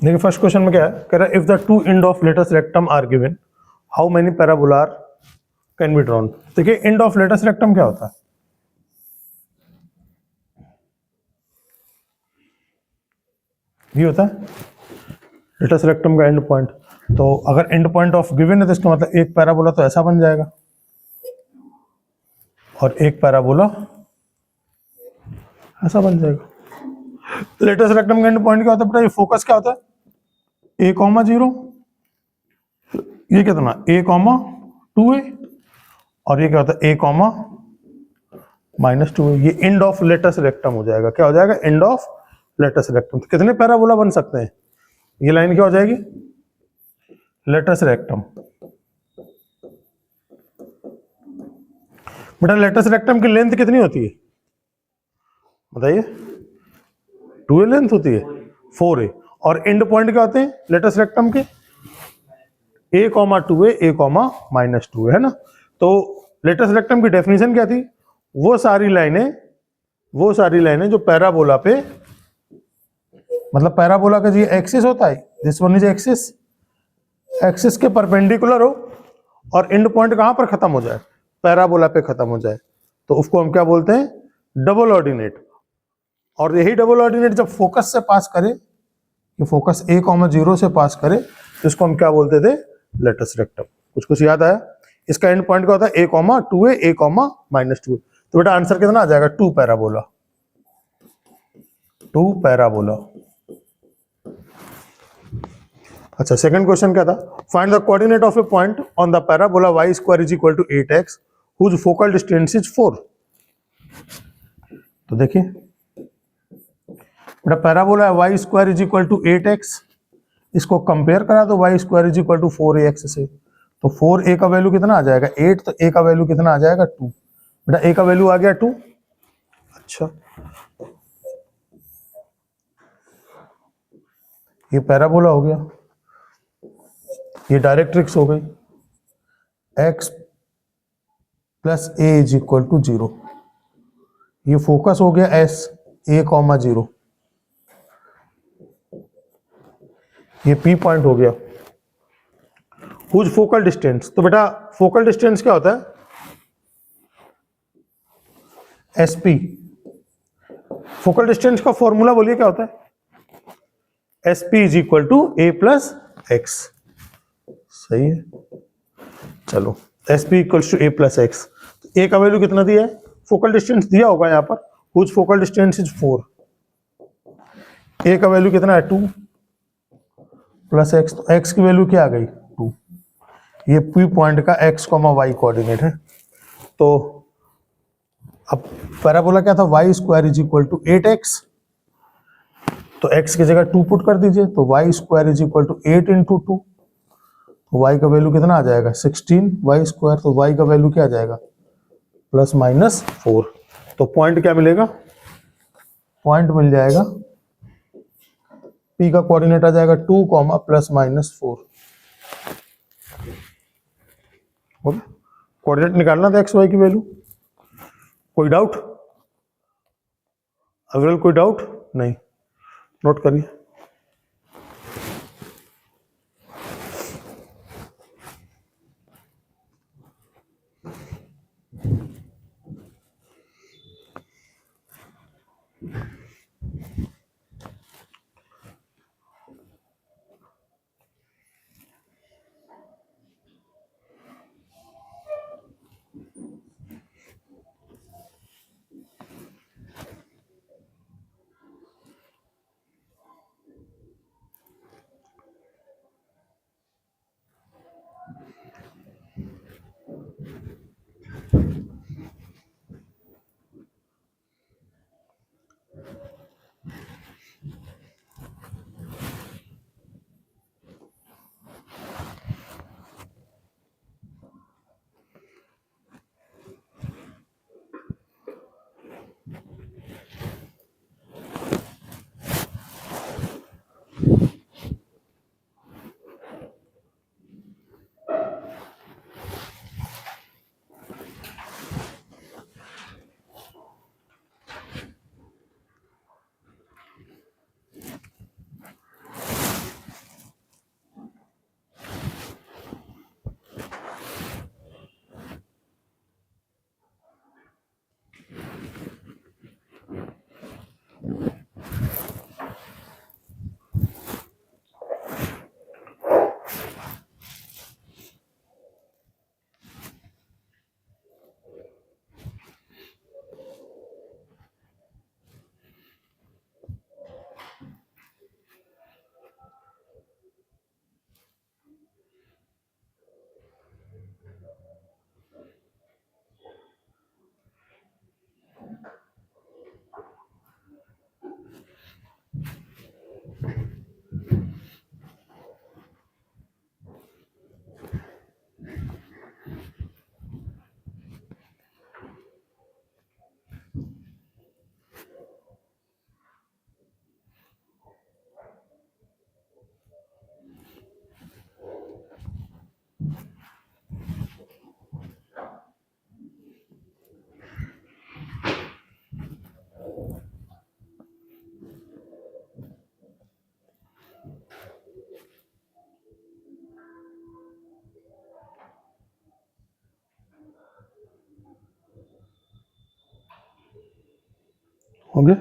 देखिए first question में क्या है, कह रहा है if the two end of latus rectum are given how many parabola can be drawn. देखिए एंड ऑफ लेटस रेक्टम क्या होता है, ये होता है लेटस रेक्टम का एंड पॉइंट। तो अगर एंड पॉइंट ऑफ गिवन है तो इसका मतलब एक पैराबोला तो ऐसा बन जाएगा और एक पैराबोला ऐसा बन जाएगा। लेटस रेक्टम का एंड पॉइंट क्या होता है बेटा, ये फोकस क्या होता है, a,0, ये कितना a,2a, और ये क्या होता है a,-2a। ये एंड ऑफ लेटस रेक्टम हो जाएगा। क्या हो जाएगा, एंड ऑफ लेटस रेक्टम। तो कितने पैराबोला बन सकते हैं, ये लाइन क्या हो जाएगी, लेटस रेक्टम। बेटा लेटस रेक्टम की लेंथ कितनी होती है बताइए, 2a लेंथ होती है, 4a। और एंड पॉइंट क्या होते हैं लेटस रेक्टम के, a,2a, a,-2a, है ना। तो लेटस रेक्टम की डेफिनेशन क्या थी, वो सारी लाइनें जो पैराबोला पे, मतलब पैराबोला का जो एक्सिस होता है, this one is axis, axis के परपेंडिकुलर हो और एंड पॉइंट कहां पर खत्म हो जाए, पैराबोला पे खत्म हो जाए, तो उसको हम क्या बोलते हैं, डबल ऑर्डिनेट। और यही डबल ऑर्डिनेट जब फोकस से पास करे, ये फोकस a,0 से पास करे, तो इसको हम क्या बोलते थे, लेटस रेक्टम। कुछ याद आया। इसका एंड पॉइंट क्या होता है, a,2a, a,-2a। तो बेटा आंसर कितना आ जाएगा, 2 पैराबोला। अच्छा सेकंड क्वेश्चन क्या था, find the coordinate of a point on the parabola y² is equal to 8x whose focal distance is 4। तो देखिए बेटा पैराबोला है y² is equal to 8x, इसको कंपेयर करा तो y² is equal to 4ax से। तो 4a का वैल्यू कितना आ जाएगा 8, तो a का वैल्यू कितना आ जाएगा 2। बेटा a का वैल्यू आ गया 2। अच्छा ये पैराबोला हो गया, ये डायरेक्ट्रिक्स हो गई, x plus a is equal to 0। ये फोकस हो गया s, a,0, ये p पॉइंट हो गया। हुज फोकल डिस्टेंस, तो बेटा फोकल डिस्टेंस क्या होता है, sp। फोकल डिस्टेंस का फॉर्मूला बोलिए क्या होता है, sp is equal to a plus x. सही है, चलो sp equals to a plus x. a का वैल्यू कितना दिया है, फोकल डिस्टेंस दिया होगा यहाँ पर, whose focal distance is 4, a का वैल्यू कितना है 2 प्लस एक्स, तो x की वैल्यू क्या आ गई 2। ये p पॉइंट का x, y कोऑर्डिनेट है। तो अब पैराबोला क्या था, y² is equal to 8x, तो x की जगह 2 पुट कर दीजिए, तो y² is equal to 8 into 2, तो y का वैल्यू कितना आ जाएगा 16 y², तो y का वैल्यू क्या आ जाएगा प्लस माइनस 4। तो पॉइंट क्या मिलेगा, पॉइंट मिल जाएगा p का कोऑर्डिनेट आ जाएगा 2, प्लस माइनस 4। कोऑर्डिनेट निकालना था x y की वैल्यू। कोई डाउट, अगर कोई डाउट नहीं, नोट करिए। हो गया?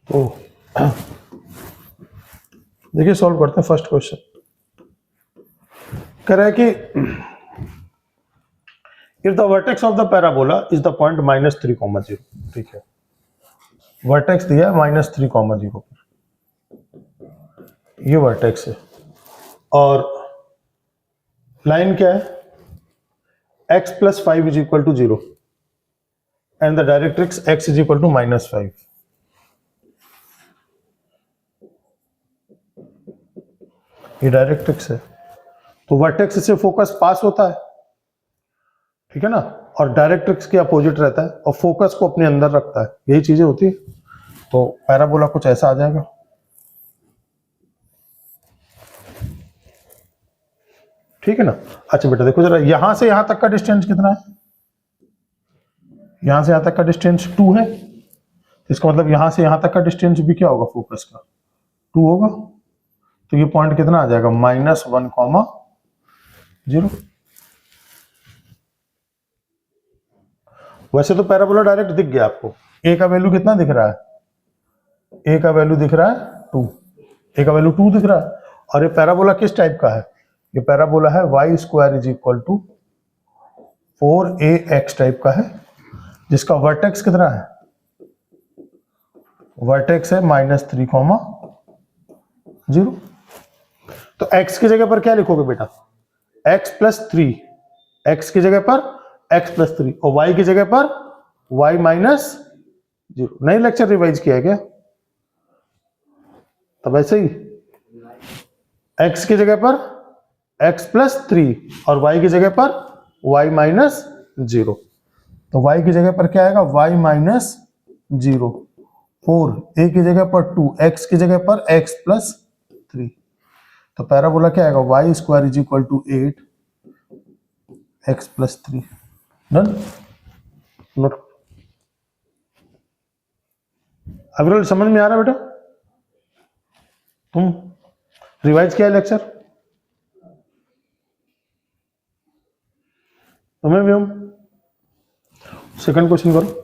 ओ देखिए सॉल्व करते हैं फर्स्ट क्वेश्चन। कह रहा है कि if the vertex of the parabola is the point -3,0, ठीक है, वर्टेक्स दिया -3,0 ये वर्टेक्स है और लाइन क्या है x + 5 = 0 and the directrix x = -5। ये डायरेक्ट्रिक्स है तो वर्टेक्स से फोकस पास होता है, ठीक है ना, और डायरेक्ट्रिक्स के अपोजिट रहता है और फोकस को अपने अंदर रखता है, यही चीजें होती है। तो पैराबोला कुछ ऐसा आ जाएगा, ठीक है ना। अच्छा बेटा देखो जरा, यहां से यहां तक का डिस्टेंस कितना है, यहां से यहां तक का डिस्टेंस 2 है, इसका मतलब यहां से यहां तक का डिस्टेंस भी क्या होगा फोकस का 2 होगा। तो ये पॉइंट कितना आ जाएगा -1,0। वैसे तो पैराबोला डायरेक्ट दिख गया आपको, ए का वैल्यू कितना दिख रहा है, ए का वैल्यू दिख रहा है 2, ए का वैल्यू 2 दिख रहा है। और ये पैराबोला किस टाइप का है, ये पैराबोला है y² = 4ax टाइप का है, जिसका वर्टेक्स कितना है, वर्टेक्स है -3,0। तो x की जगह पर क्या लिखोगे बेटा, x + 3, x की जगह पर x + 3 और y की जगह पर y -0। नई लेक्चर रिवाइज किया है क्या, तब ऐसे ही x की जगह पर x + 3 और y की जगह पर y -0। तो y की जगह पर क्या आएगा y -0, 4, a की जगह पर 2, x की जगह पर x + 3। तो पैराबोला क्या आएगा, y square is equal to 8 x plus 3। Done. Note. Aviral समझ में आ रहा है बेटा? तुम रिवाइज किया लेक्चर? तुम्हें भी हम सेकंड क्वेश्चन करो।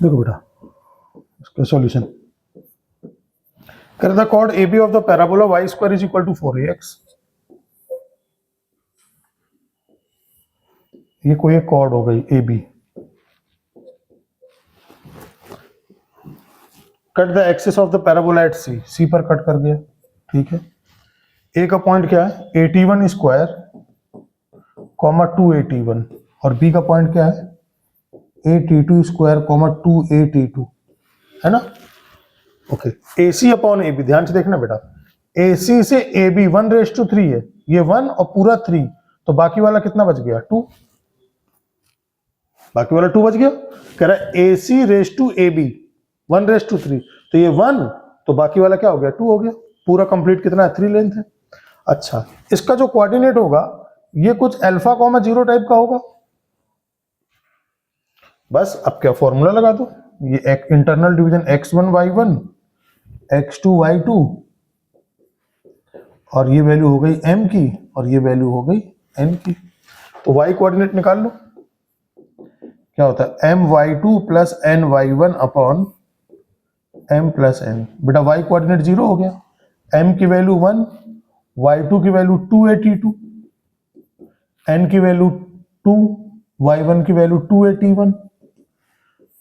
देखो बेटा इसका सॉल्यूशन कर the chord A B of the parabola Y square is equal to 4ax। ये कोई एक कॉर्ड हो गई A B. Cut the axis of the parabola at C. C पर कट कर दिया, ठीक है। ए का पॉइंट क्या है, 81 स्क्वायर कॉमा 281, और बी का पॉइंट क्या है, 82 स्क्वायर कॉमा 282, है ना। Okay, A C upon A B, ध्यान से देखना बेटा, ए सी से ए बी 1:3 है, ये 1 और पूरा 3, तो बाकी वाला कितना बच गया, 2। बाकी वाला 2 बच गया। कह रहा है ए सी रेस टू ए बी 1:3, तो ये 1, तो बाकी वाला क्या हो गया, 2 हो गया। पूरा कंप्लीट कितना है, 3 लेंथ है। अच्छा, इसका जो कोऑर्डिनेट होगा ये कुछ अल्फा कॉमा 0 टाइप का होगा। बस अब क्या फॉर्मूला लगा दो, ये एक internal division x1 y1 x2 y2, और ये वैल्यू हो गई m की और ये वैल्यू हो गई n की। तो y कोऑर्डिनेट निकाल लो, क्या होता है my2 plus ny1 upon m plus n। बेटा y कोऑर्डिनेट 0 हो गया, m की वैल्यू 1, y2 की वैल्यू 282, n की वैल्यू 2, y1 की value 281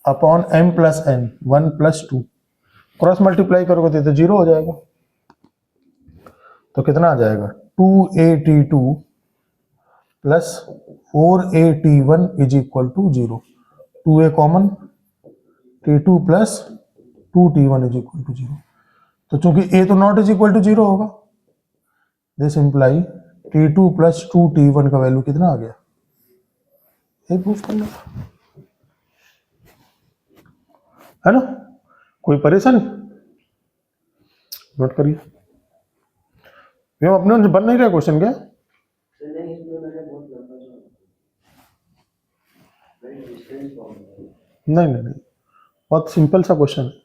upon m plus n 1 plus 2, cross multiply करोगे तो 0 हो जाएगा। तो कितना आ जाएगा 282 plus 481 is equal to 0। 2a common, t2 plus 2t1 is equal to 0। तो चूंकि a तो नॉट इज इक्वल टू 0 होगा, this imply t2 plus 2t1 का वैल्यू कितना आ गया, ये प्रूफ करना है ना। कोई परेशानी नोट करिए। ये अपने बन नहीं रहा क्वेश्चन क्या? नहीं नहीं नहीं, बहुत सिंपल सा क्वेश्चन है।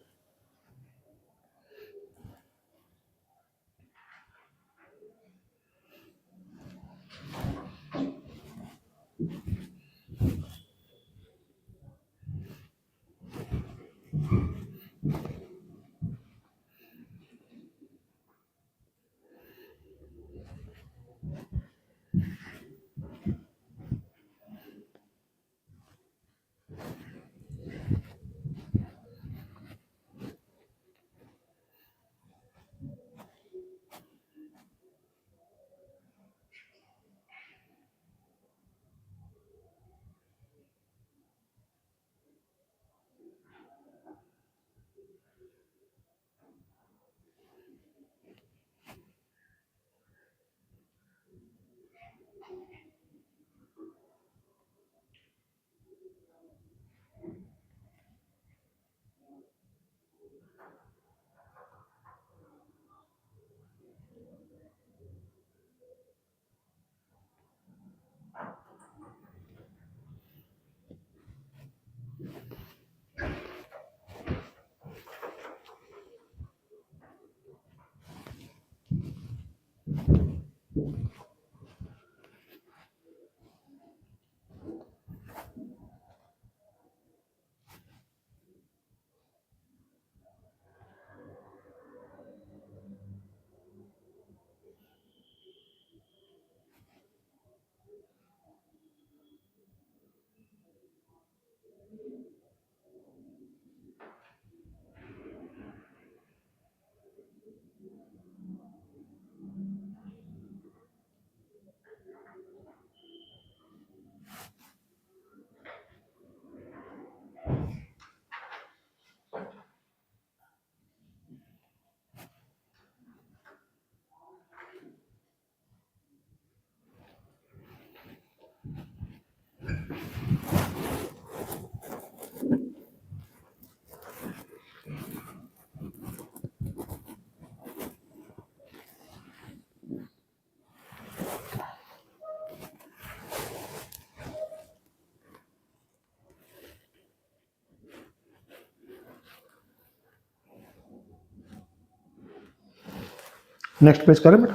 नेक्स्ट पेज करें बेटा।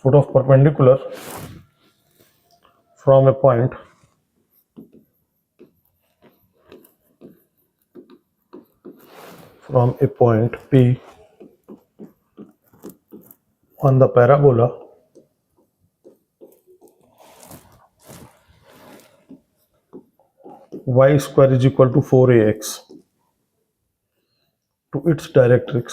Foot of perpendicular from a point P on the parabola y square is equal to 4ax to its directrix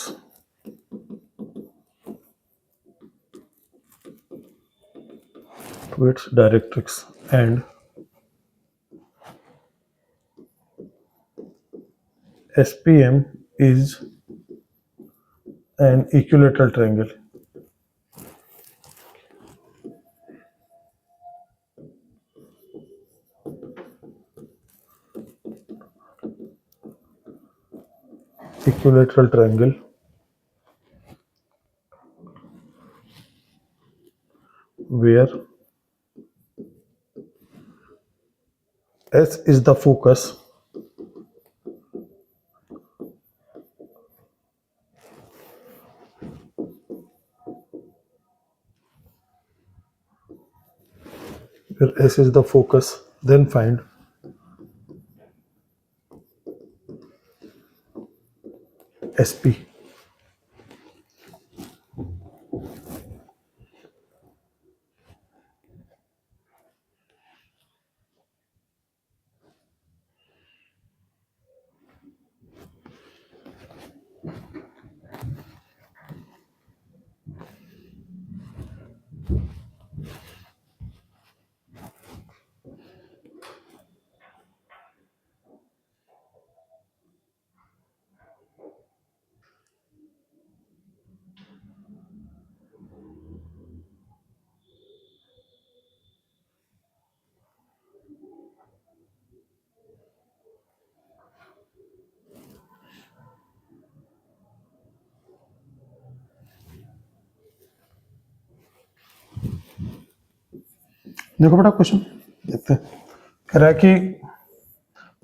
and SPM is an equilateral triangle. Equilateral triangle where S is the focus फिर S is the focus, then find SP. देखो बेटा question देखते हैं। कह रहा है कि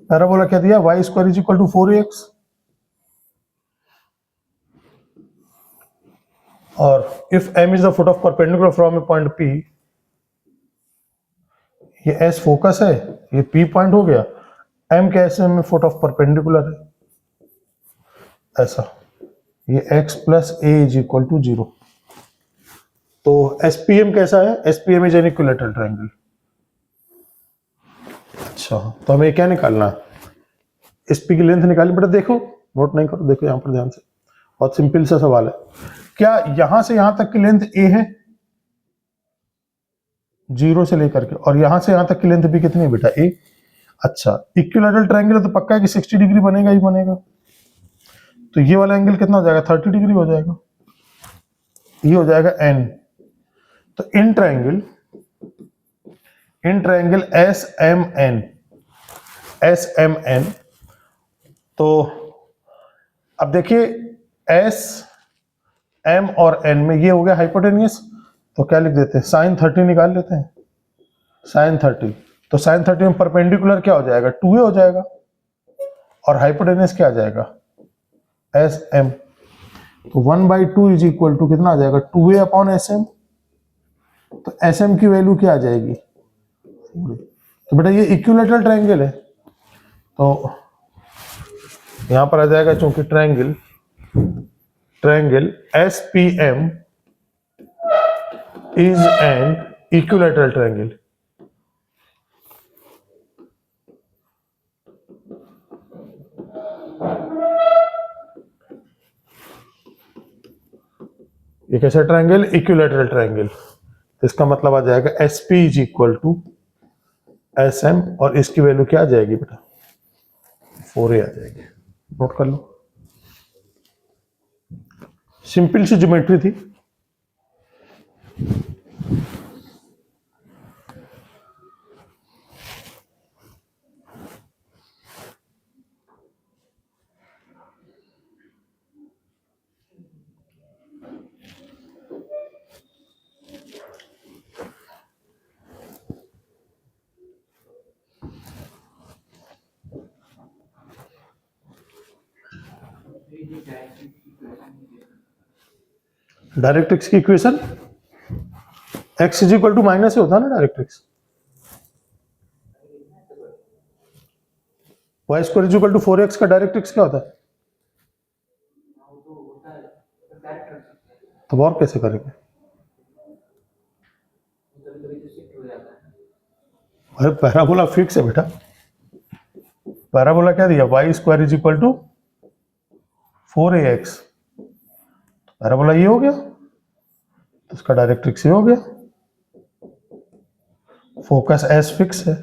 parabola क्या दिया, y square is equal to 4ax और if m is the foot of perpendicular from a point p, ये s फोकस है, ये p पॉइंट हो गया, m कैसे में फुट ऑफ परपेंडिकुलर है ऐसा, ये x plus a is equal to 0। तो SPM कैसा है, SPM is an equilateral triangle. अच्छा तो हमें क्या निकालना है, SP की लेंथ निकाली। बेटा देखो, नोट नहीं करो, देखो यहाँ पर ध्यान से, बहुत सिंपल सा सवाल है। क्या यहां से यहां तक की लेंथ A है 0 से लेकर के, और यहां से यहां तक की लेंथ भी कितनी है बेटा A। अच्छा इक्विलैटरल ट्रायंगल है तो पक्का है कि 60 डिग्री बनेगा ही बनेगा। तो ये वाला एंगल कितना हो जाएगा, 30 डिग्री हो जाएगा, ये हो जाएगा N। तो इन ट्रायंगल SMN, तो अब देखिए S M और N में ये हो गया हाइपोटेनियस, तो क्या लिख देते हैं, sin 30 निकाल लेते हैं, sin 30। तो sin 30 में परपेंडिकुलर क्या हो जाएगा, 2a हो जाएगा, और हाइपोटेनियस क्या आ जाएगा, SM। तो 1/2 इज इक्वल टू कितना आ जाएगा, 2a अपॉन SM। तो SM की वैल्यू क्या आ जाएगी, तो बेटा ये इक्विलैटरल ट्रायंगल है, तो यहां पर आ जाएगा, चूंकि triangle SPM is an equilateral triangle। ये कैसा ट्रायंगल, इक्विलैटरल ट्रायंगल। तो इसका मतलब आ जाएगा SP is equal to SM, और इसकी वैल्यू क्या आ जाएगी बेटा, 4a आ जाएगी। नोट कर लो, सिंपल सी ज्योमेट्री थी। डायरेक्ट्रिक्स की equation x is equal to minus से होता है ना, directrix y square is equal to 4x का डायरेक्ट्रिक्स क्या होता है, तो और कैसे करेंगे, अरे पैराबोला फिक्स है बेटा, पैराबोला क्या दिया, y square is equal to 4ax, parabola ये हो गया, तो इसका डायरेक्ट्रिक्स ये हो गया, फोकस S फिक्स है।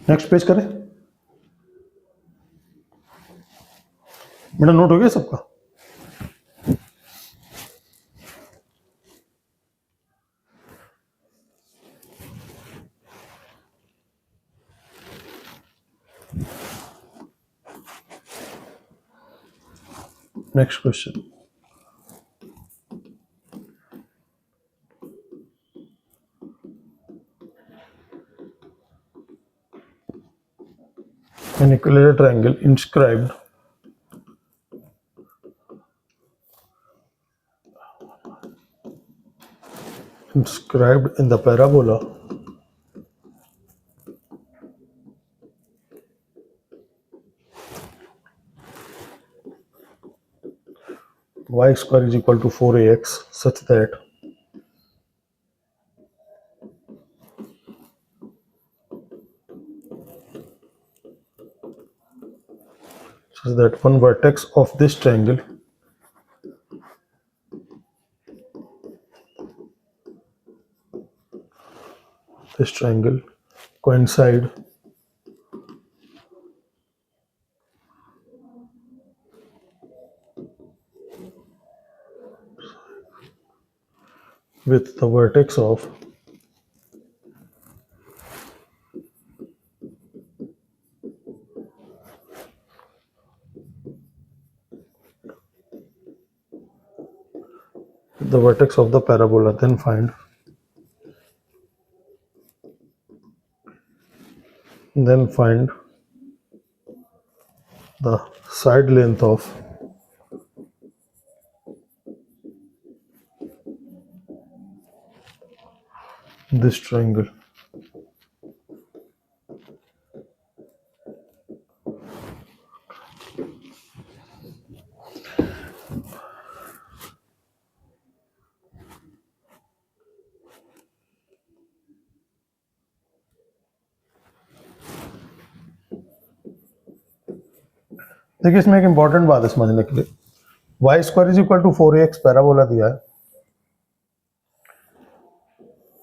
नेक्स्ट पेज करें। मेरा नोट हो गया सबका? Next question, an equilateral triangle inscribed in the parabola y square is equal to 4ax such that one vertex of this triangle coincide with the vertex of the parabola, then find the side length of this triangle. देखिए इसमें एक important बात है समझने के लिए, y square is equal to 4ax parabola दिया है,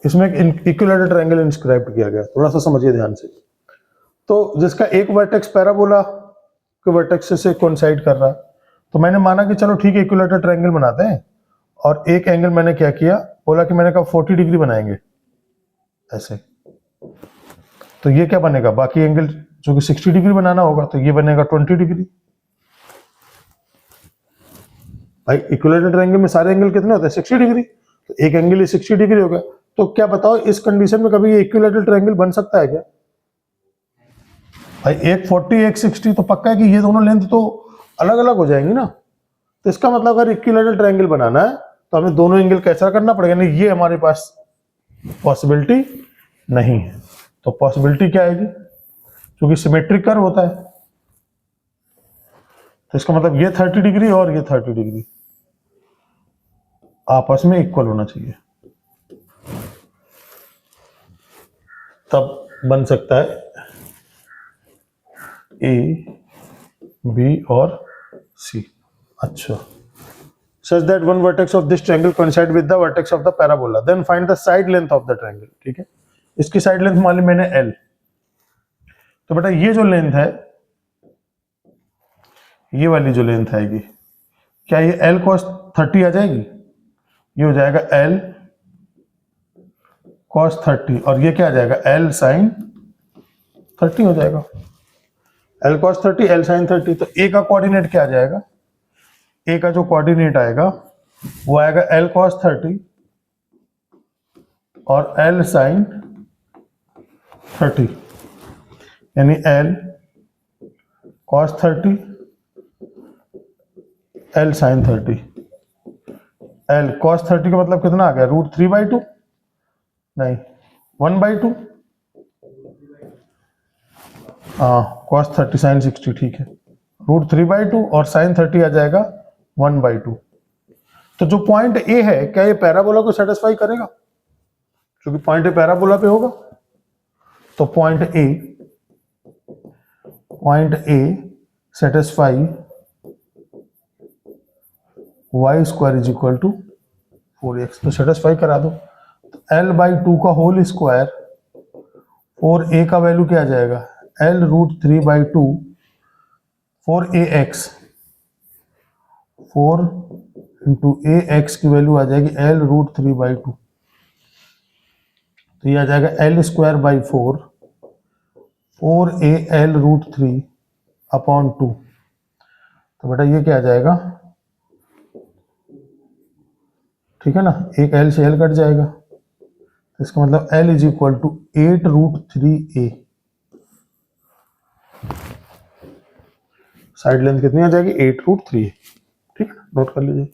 इसमें एक इक्विलैटरल ट्रायंगल इंस्क्राइब किया गया, थोड़ा सा समझिए ध्यान से। तो जिसका एक वर्टेक्स पैराबोला के वर्टेक्स से कोइंसाइड कर रहा है, तो मैंने माना कि चलो ठीक है इक्विलैटरल ट्रायंगल बनाते हैं, और एक एंगल मैंने क्या किया, बोला कि मैंने कहा 40 डिग्री बनाएंगे ऐसे, तो ये क्या बनेगा, बाकी एंगल जो कि 60 डिग्री बनाना होगा तो ये बनेगा 20 डिग्री। भाई इक्विलैटरल ट्रायंगल में सारे एंगल कितने होते हैं, 60 डिग्री, तो एक एंगल ही 60 डिग्री हो गया। तो क्या बताओ इस कंडीशन में कभी ये इक्विलैटरल ट्रायंगल बन सकता है क्या? भाई एक 40 एक 60 तो पक्का है कि ये दोनों लेंथ तो अलग अलग हो जाएंगी ना। तो इसका मतलब अगर इक्विलैटरल ट्रायंगल बनाना है तो हमें दोनों एंगल कैसा करना पड़ेगा, नहीं ये हमारे पास पॉसिबिलिटी नहीं है। तो पॉसिबिलिटी क्या आएगी, क्योंकि सिमेट्रिक कर्व होता है, तो इसका मतलब ये 30 डिग्री और ये 30 डिग्री आपस में इक्वल होना चाहिए, तब बन सकता है ए बी और सी। अच्छा, such that one vertex of this triangle coincide with the vertex of the parabola, then find the side length of the triangle। ठीक है, इसकी साइड लेंथ मान ली मैंने L, तो बेटा ये जो लेंथ है, ये वाली जो लेंथ आएगी, क्या ये L cos 30 आ जाएगी, ये हो जाएगा L cos 30, और ये क्या आ जाएगा L sin 30 हो जाएगा, L cos 30 L sin 30। तो A का कोऑर्डिनेट क्या आ जाएगा, A का जो कोऑर्डिनेट आएगा वो आएगा L cos 30 और L sin 30, यानी L cos 30 L sin 30, L cos 30 का मतलब कितना आ गया, √3/2, नहीं 1/2, हाँ cos 30 sin 60, ठीक है, √3/2 और sin 30 आ जाएगा 1/2। तो जो पॉइंट ए है, क्या ये पैराबोला को सेटिस्फाई करेगा, क्योंकि पॉइंट ए पैराबोला पे होगा। तो point A satisfy y² is equal to 4x, तो सेटिस्फाई करा दो। तो L/2 का होल स्क्वायर, और a का वैल्यू क्या आ जाएगा, L√3/2 4ax, 4 इंटू ax की वैल्यू आ जाएगी L√3/2, तो ये आ जाएगा L²/4 4a L√3/2। तो बेटा ये क्या आ जाएगा, ठीक है ना, एक L से L कट जाएगा, तो इसका मतलब L is equal to 8√3a। Side length कितनी आ जाएगी, 8√3a, ठीक है, नोट कर लीजिए।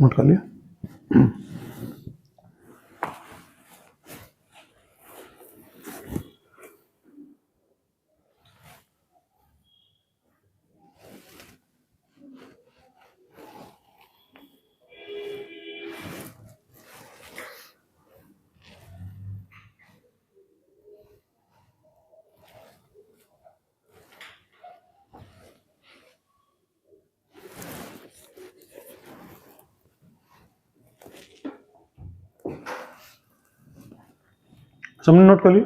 नोट कर लिया। सबने नोट कर लिया।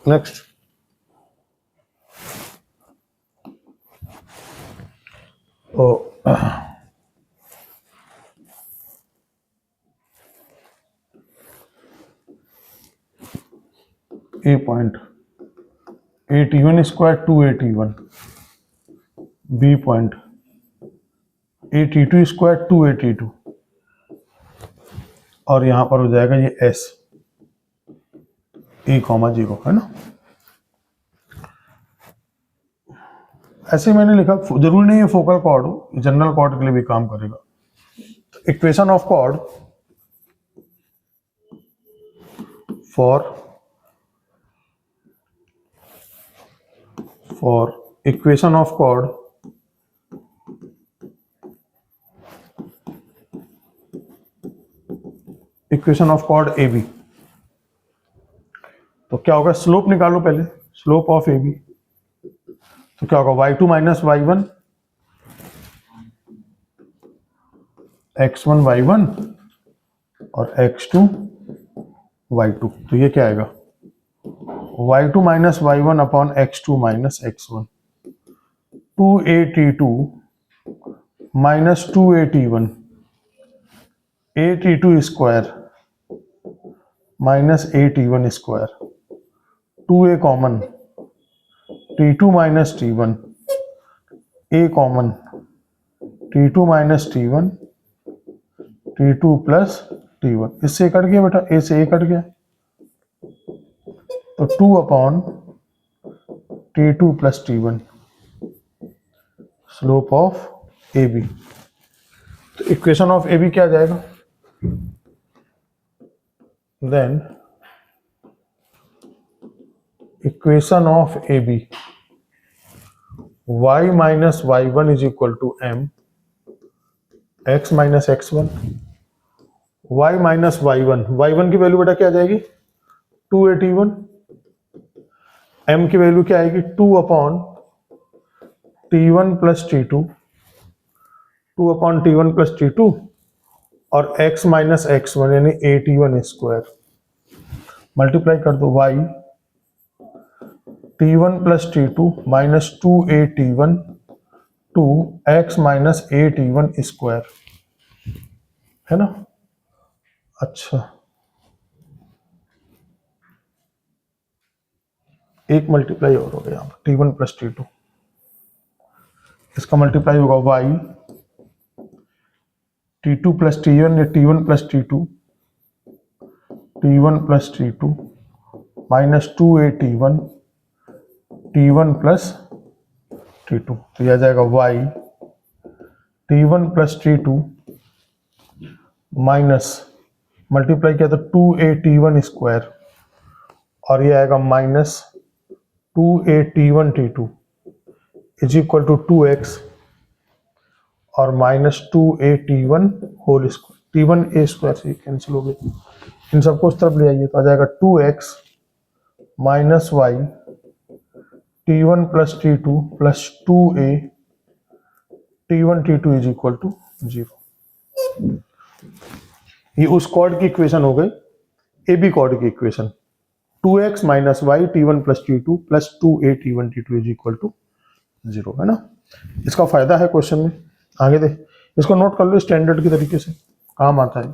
नेक्स्ट, ओ ए पॉइंट 81² 281, बी पॉइंट 82² 282, और यहां पर हो जाएगा ये एस A,0 है ना। ऐसे मैंने लिखा, जरूरी नहीं है फोकल कॉर्ड हो, जनरल कॉर्ड के लिए भी काम करेगा। तो equation of chord for equation of chord A B, तो क्या होगा, स्लोप निकालो पहले, स्लोप ऑफ ए बी, तो क्या होगा, y2 minus y1 x1 y1 और x2 y2, तो ये क्या आएगा, y2 minus y1 upon x2 minus x1, 2at2 minus 2at1, at2 square minus at1 square, 2a common, t2 minus t1, a common, t2 minus t1, t2 plus t1, इससे cut गया बेटा, a से a cut गया, तो 2 upon t2 plus t1, slope of A B, तो equation of A B क्या आ जाएगा, then equation of A B, y minus y1 is equal to m x minus x1, y minus y1 की value बेटा क्या आ जाएगी, 2at1, m की वैल्यू क्या आएगी, 2 upon t1 plus t2, 2 upon t1 plus t2 और x माइनस x1 यानी at1 स्क्वायर, मल्टीप्लाई कर दो, y t1 plus t2 minus 2at1 two x minus at1 square, है ना। अच्छा, एक मल्टीप्लाई और हो गया यहाँ पर, t1 प्लस t2, इसका मल्टीप्लाई होगा y t2 प्लस t1 या t1 plus t2, t1 plus t2 minus 2at1 t1 plus t2, तो यह आ जाएगा y t1 plus t2 minus multiply किया तो 2at1 स्क्वायर और ये आएगा minus 2at1 t2 is equal to 2x और minus 2at1 whole square, t1 a square से कैंसिल हो गए, इन सबको उस तरफ ले आइए तो आ जाएगा 2x minus y t1 plus t2 plus 2a t1 t2 is equal to 0। ये उस कॉर्ड की इक्वेशन हो गई, ए बी कॉर्ड की equation, 2x minus y t1 plus t2 plus 2a t1 t2 is equal to 0, है ना। इसका फायदा है क्वेश्चन में, आगे दे, इसको नोट कर लो स्टैंडर्ड की तरीके से, काम आता है।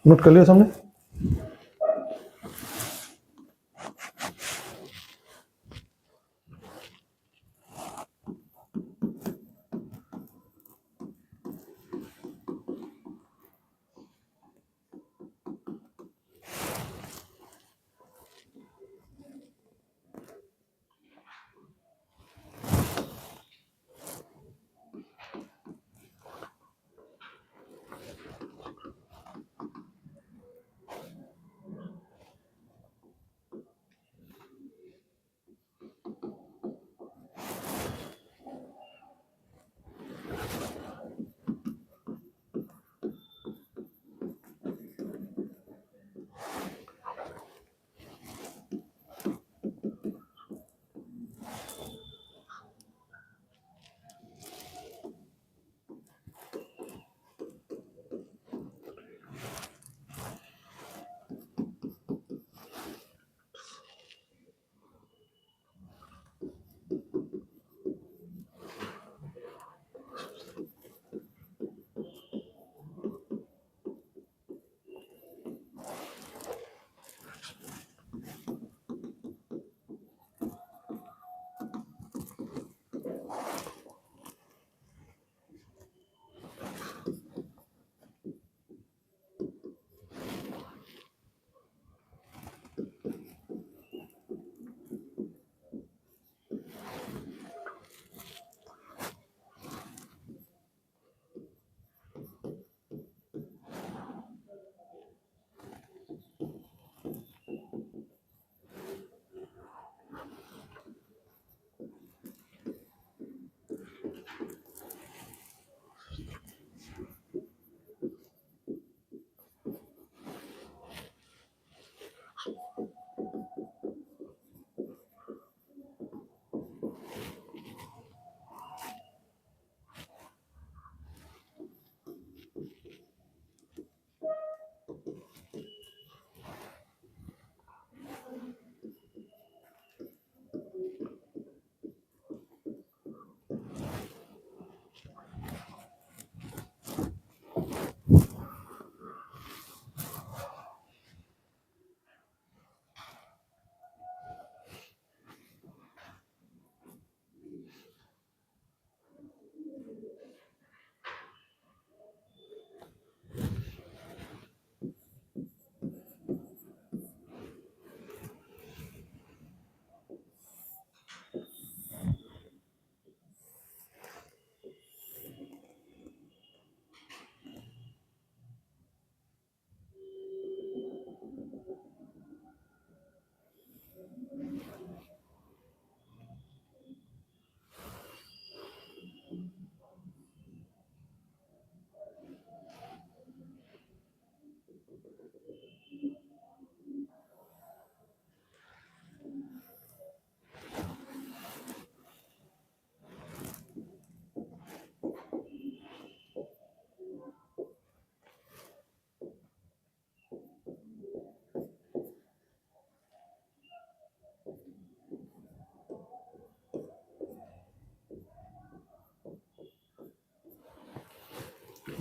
नोट कर लिया सामने।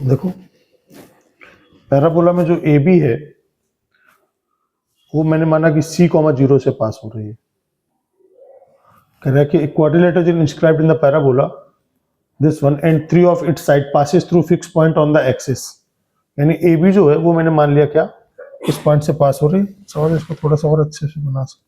देखो पैराबोला में जो ए बी है वो मैंने माना कि सी कॉमा जीरो से पास हो रही है। कह रहा है कि quadrilateral is inscribed in the parabola this one and three of its side passes through fix point on the axis, यानी ए बी जो है वो मैंने मान लिया क्या इस पॉइंट से पास हो रही। सवाल इसको थोड़ा सा और अच्छे से बना सकते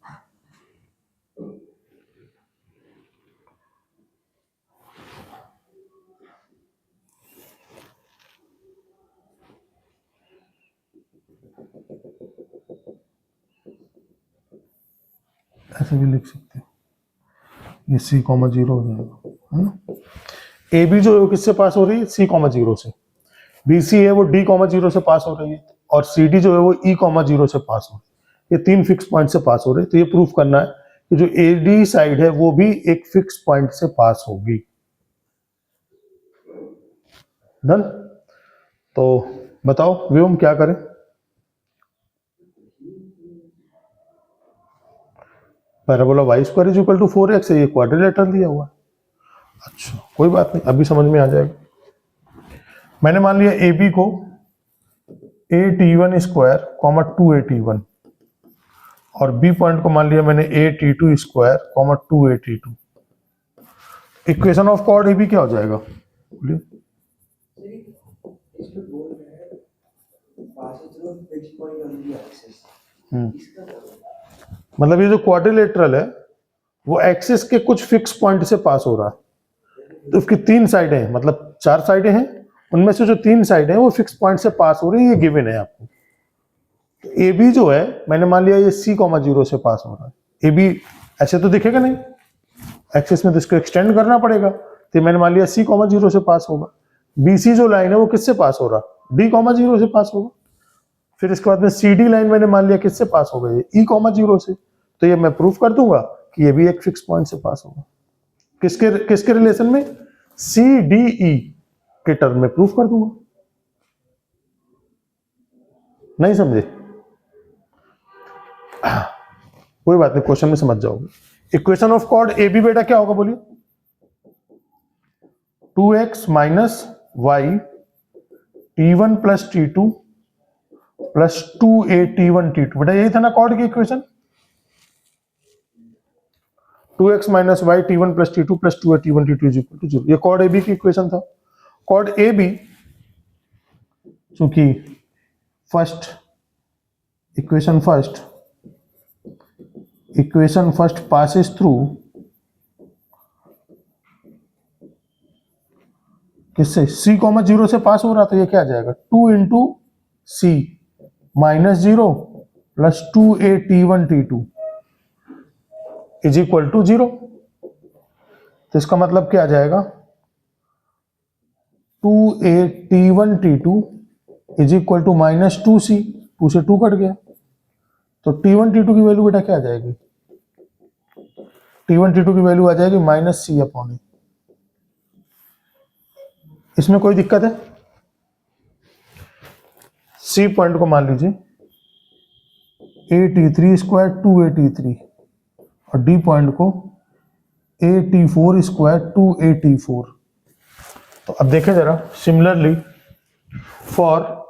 ऐसे भी लिख सकते हैं, ये सी कॉमा जीरो हो जाएगा, है ना। ए बी जो है वो किससे पास हो रही है सी कॉमा जीरो से, बी सी है वो डी कॉमा जीरो से पास हो रही है, और सी डी जो है वो ई कॉमा जीरो से पास हो रही है। ये तीन फिक्स पॉइंट से पास हो रहे हैं, तो ये प्रूफ करना है कि जो ए डी साइड है वो भी एक फिक्स पॉइंट से पास होगी। डन। तो बताओ व्योम क्या करें। Parabola Y square is equal to 4x है, ये क्वाड्रिलेटरल दिया हुआ है। अच्छा कोई बात नहीं, अभी समझ में आ जाएगा। मैंने मान लिया ए बी को AT1 स्क्वायर कॉमा 2AT1 और बी पॉइंट को मान लिया मैंने AT2 square comma 2AT2। Equation of chord A B क्या हो जाएगा बोलिए? मतलब ये जो क्वाड्रिलेटरल है वो एक्सिस के कुछ फिक्स पॉइंट से पास हो रहा है, तो उसकी 3 साइडें हैं, मतलब 4 साइडें हैं, उनमें से जो 3 साइडें हैं वो फिक्स पॉइंट से पास हो रही है, ये गिवन है आपको। तो ए बी जो है मैंने मान लिया ये C,0 से पास हो रहा है। ए बी ऐसे तो दिखेगा नहीं, एक्सिस में तो इसको एक्सटेंड करना पड़ेगा, तो मैंने मान लिया C,0 से पास होगा। BC जो लाइन है वो किससे पास हो रहा है? D,0 से पास होगा। फिर इसके बाद में CD लाइन मैंने मान लिया किससे पास होगा? ये E,0 से। तो ये मैं प्रूफ कर दूंगा कि ये भी एक फिक्स पॉइंट से पास होगा। किसके रिलेशन में? CDE के टर्म में प्रूफ कर दूंगा। नहीं समझे? कोई बात नहीं, क्वेश्चन में समझ जाओगे। Equation of chord A B बेटा क्या होगा बोलिए? 2x minus y T1 plus T2 plus 2AT1 T2। बेटा यही था ना कॉर्ड की equation? 2x minus y T1 plus T2 plus 2AT1 T2 is equal to 0। ये कॉर्ड ए बी की इक्वेशन था। कॉर्ड ए बी चूंकि इक्वेशन फर्स्ट पासिस थ्रू किससे? C,0 से पास हो रहा, तो ये क्या आ जाएगा? 2 into C minus 0 plus 2AT1 T2 is equal to 0। तो इसका मतलब क्या आ जाएगा? 2AT1 T2 is equal to minus 2C, 2 से 2 कट गया, तो T1 T2 की वैल्यू बेटा क्या आ जाएगी? T1 T2 की वैल्यू आ जाएगी माइनस C अपॉन ए। इसमें कोई दिक्कत है? C पॉइंट को मान लीजिए AT3 स्क्वायर 2AT3 और D पॉइंट को AT4 स्क्वायर 2AT4। तो अब देखें जरा, सिमिलरली फॉर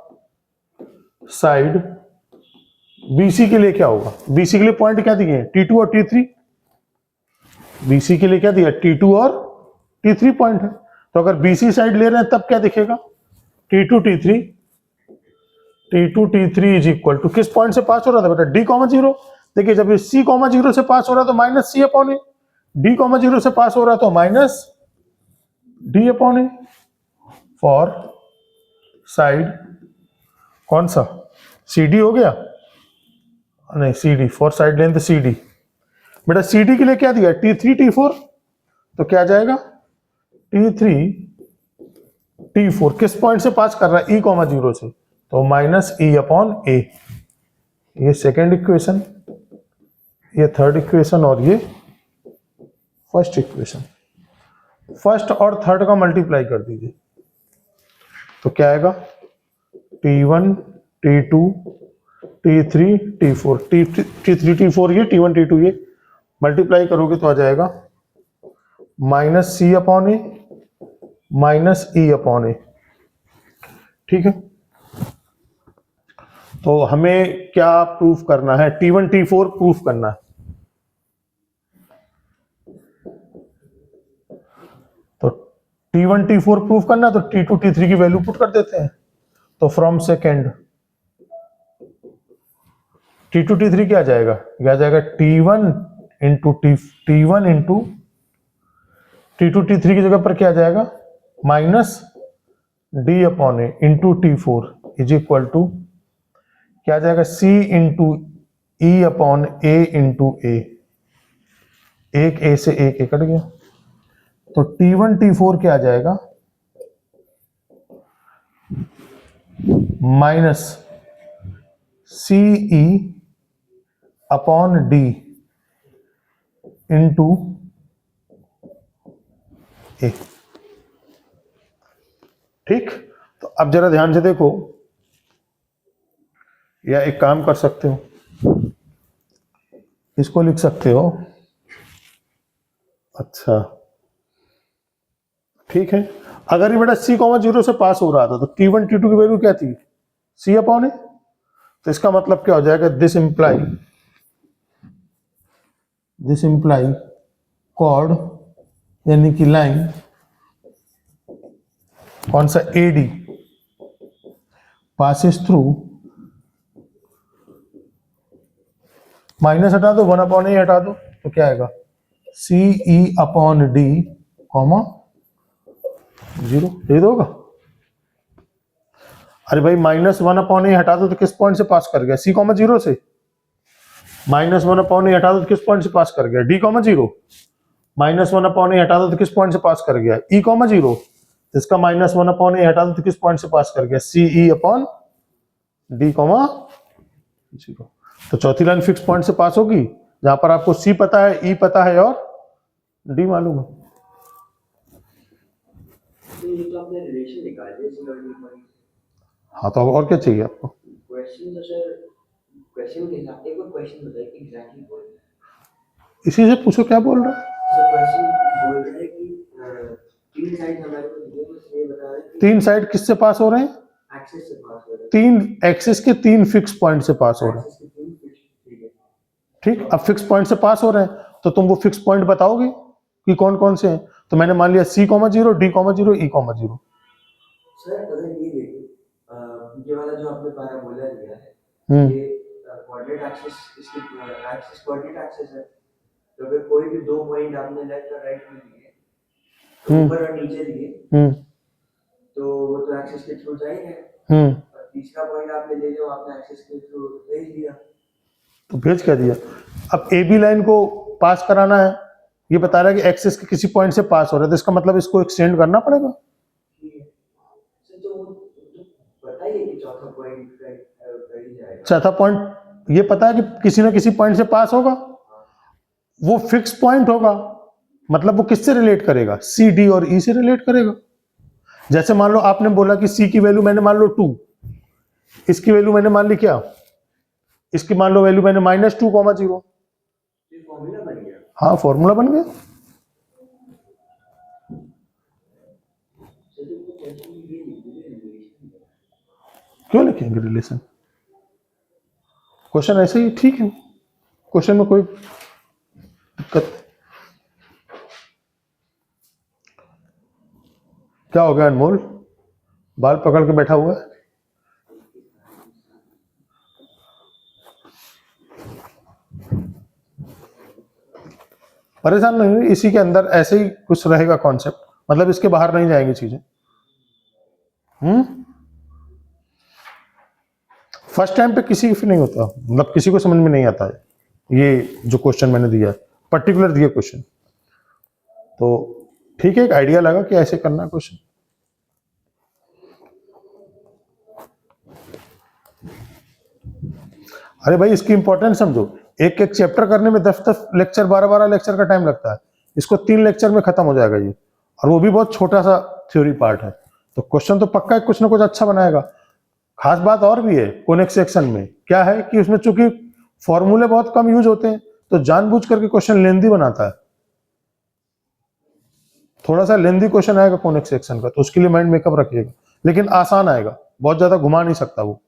साइड BC के लिए क्या होगा? BC के लिए पॉइंट क्या दिए हैं? T2 और T3। BC के लिए क्या दिया? T2 और T3 पॉइंट है। तो अगर BC साइड ले रहे हैं तब क्या दिखेगा? T2 T3 is equal to किस पॉइंट से पास हो रहा था बेटा? D,0। देखिए जब ये C,0 से पास हो रहा है तो माइनस C अपॉन ए, D,0 से पास हो रहा है तो minus D upon A. For side कौन सा? CD हो गया? नहीं, CD for side length CD। बेटा CD के लिए क्या दिया? T3 T4। तो क्या जाएगा? T3 T4 किस पॉइंट से पास कर रहा है? E,0 से, तो माइनस E अपॉन ए। ये सेकेंड इक्वेशन, ये थर्ड इक्वेशन और ये फर्स्ट इक्वेशन। फर्स्ट और थर्ड का मल्टीप्लाई कर दीजिए तो क्या आएगा? T1 T2 T3 T4 T3 T4 ये T1 T2 ये मल्टीप्लाई करोगे तो आ जाएगा माइनस C अपॉन ए माइनस E अपॉन ए। ठीक है, तो हमें क्या प्रूफ करना है? T1 T4 प्रूफ करना है। तो T1 T4 प्रूफ करना है तो T2 T3 की वैल्यू पुट कर देते हैं। तो फ्रॉम सेकेंड T2 T3 क्या आ जाएगा? क्या आ जाएगा? T1 into T1 into T2 T3 की जगह पर क्या आ जाएगा? Minus D upon A into T4 is equal to क्या आ जाएगा? C into E upon A into A. एक ए से एक ए कट गया, तो T1 T4 क्या आ जाएगा? Minus CE upon D into A. ठीक, तो अब जरा ध्यान से देखो, या एक काम कर सकते हो, इसको लिख सकते हो। अच्छा ठीक है, अगर ये बेटा c कॉमा 0 से पास हो रहा था तो t1 t2 की वैल्यू क्या थी, c अपॉन ए। तो इसका मतलब क्या हो जाएगा, दिस इंप्लाई कॉर्ड यानी कि लाइन कौन सा AD पासिस थ्रू, माइनस हटा दो 1 अपॉन ए हटा दो तो क्या आएगा, CE अपॉन D कॉमा 0, यही तो होगा। अरे भाई माइनस 1 अपॉन ए हटा दो तो किस पॉइंट से पास कर गया, C कॉमा 0 से। माइनस 1 अपॉन ए हटा दो तो किस पॉइंट से पास कर गया, D कॉमा 0। माइनस 1 अपॉन ए हटा दो तो किस पॉइंट से पास कर गया, E कॉमा 0। इसका माइनस 1 अपॉन ए हटा दो तो किस पॉइंट से पास कर गया, CE अपॉन D कॉमा 0। तो चौथी लाइन फिक्स पॉइंट से पास होगी, जहां पर आपको C पता है, E पता है और D मालूम है। ये तो आपने रिलेशन निकाल दिया सिंगल पॉइंट। हाँ तो अब और क्या चाहिए आपको, क्वेश्चन तो सर क्वेश्चन के हिसाब एक और क्वेश्चन बताइए एग्जैक्टली बोल रहा है। इसी से पूछो क्या बोल रहा है। सर क्वेश्चन बोल रहा है कि तीन साइड हमारे को दिए, बस ये बता रहे हैं कि तीन साइड किससे पास हो रहे हैं, एक्सिस से पास हो रहे हैं, तीन एक्सिस के तीन फिक्स पॉइंट से पास हो रहे हैं। एक्सिस के तीन फिक्स, ठीक है। ठीक, अब फिक्स पॉइंट से पास हो रहे हैं तो तुम वो फिक्स पॉइंट बताओगे कि कौन कौन से हैं। तो मैंने मान लिया C comma 0, D comma 0, E comma 0। Sir अगर ये देखिए ये वाला जो आपने पैराबोला लिया है, ये कोऑर्डिनेट एक्सिस, इसकी एक्सिस कोऑर्डिनेट एक्सिस है। तो अगर कोई भी दो पॉइंट आपने लेफ्ट और राइट में लिए, तो ऊपर और नीचे लिए, तो वो तो एक्सिस के थ्रू जाएंगे। और तीसरा पॉइंट आपने ले लिया, आपने एक्सिस के थ्रू भेज दिया। तो भेज क्या दिया, अब AB लाइन को पास कराना है, ये बता रहा है कि एक्सिस के किसी पॉइंट से पास हो रहा है, तो इसका मतलब इसको एक्सटेंड करना पड़ेगा। बताइए कि चौथा पॉइंट कहीं जाएगा। चौथा पॉइंट ये पता है कि किसी ना किसी पॉइंट से पास होगा, वो फिक्स पॉइंट होगा, मतलब वो किससे रिलेट करेगा, C D और E से रिलेट करेगा। जैसे मान लो आपने बोला कि C की वैल्यू मैंने मान लो 2, इसकी वैल्यू मैंने मान ली क्या, इसकी मान लो वैल्यू मैंने -2, 0। फॉर्मूला बन गया, हाँ फॉर्मूला बन गया। क्यों लिखेंगे रिलेशन, क्वेश्चन ऐसे ही ठीक है, क्वेश्चन में कोई दिक्कत। क्या हो गया अनमोल, बाल पकड़ के बैठा हुआ है। परेशान नहीं हुई, इसी के अंदर ऐसे ही कुछ रहेगा कॉन्सेप्ट, मतलब इसके बाहर नहीं जाएंगी चीजें। फर्स्ट टाइम पे किसी की नहीं होता, मतलब किसी को समझ में नहीं आता है ये जो क्वेश्चन मैंने दिया है, पर्टिकुलर दिया क्वेश्चन। तो ठीक है, एक आइडिया लगा कि ऐसे करना है क्वेश्चन। अरे भाई इसकी इंपॉर्टेंस समझो, एक एक चैप्टर करने में 10 लेक्चर, 12 लेक्चर का टाइम लगता है, इसको 3 लेक्चर में खत्म हो जाएगा ये, और वो भी बहुत छोटा सा थ्योरी पार्ट है। तो क्वेश्चन तो पक्का कुछ ना कुछ अच्छा बनाएगा। खास बात और भी है कोनेक्स सेक्शन में, क्या है कि उसमें चूंकि फॉर्मूले बहुत कम यूज होते हैं, तो जानबूझ करके क्वेश्चन लेंदी बनाता है। थोड़ा सा लेंदी क्वेश्चन आएगा कोनेक्स सेक्शन का, तो उसके लिए माइंड मेकअप रखिएगा, लेकिन आसान आएगा, बहुत ज्यादा घुमा नहीं सकता वो।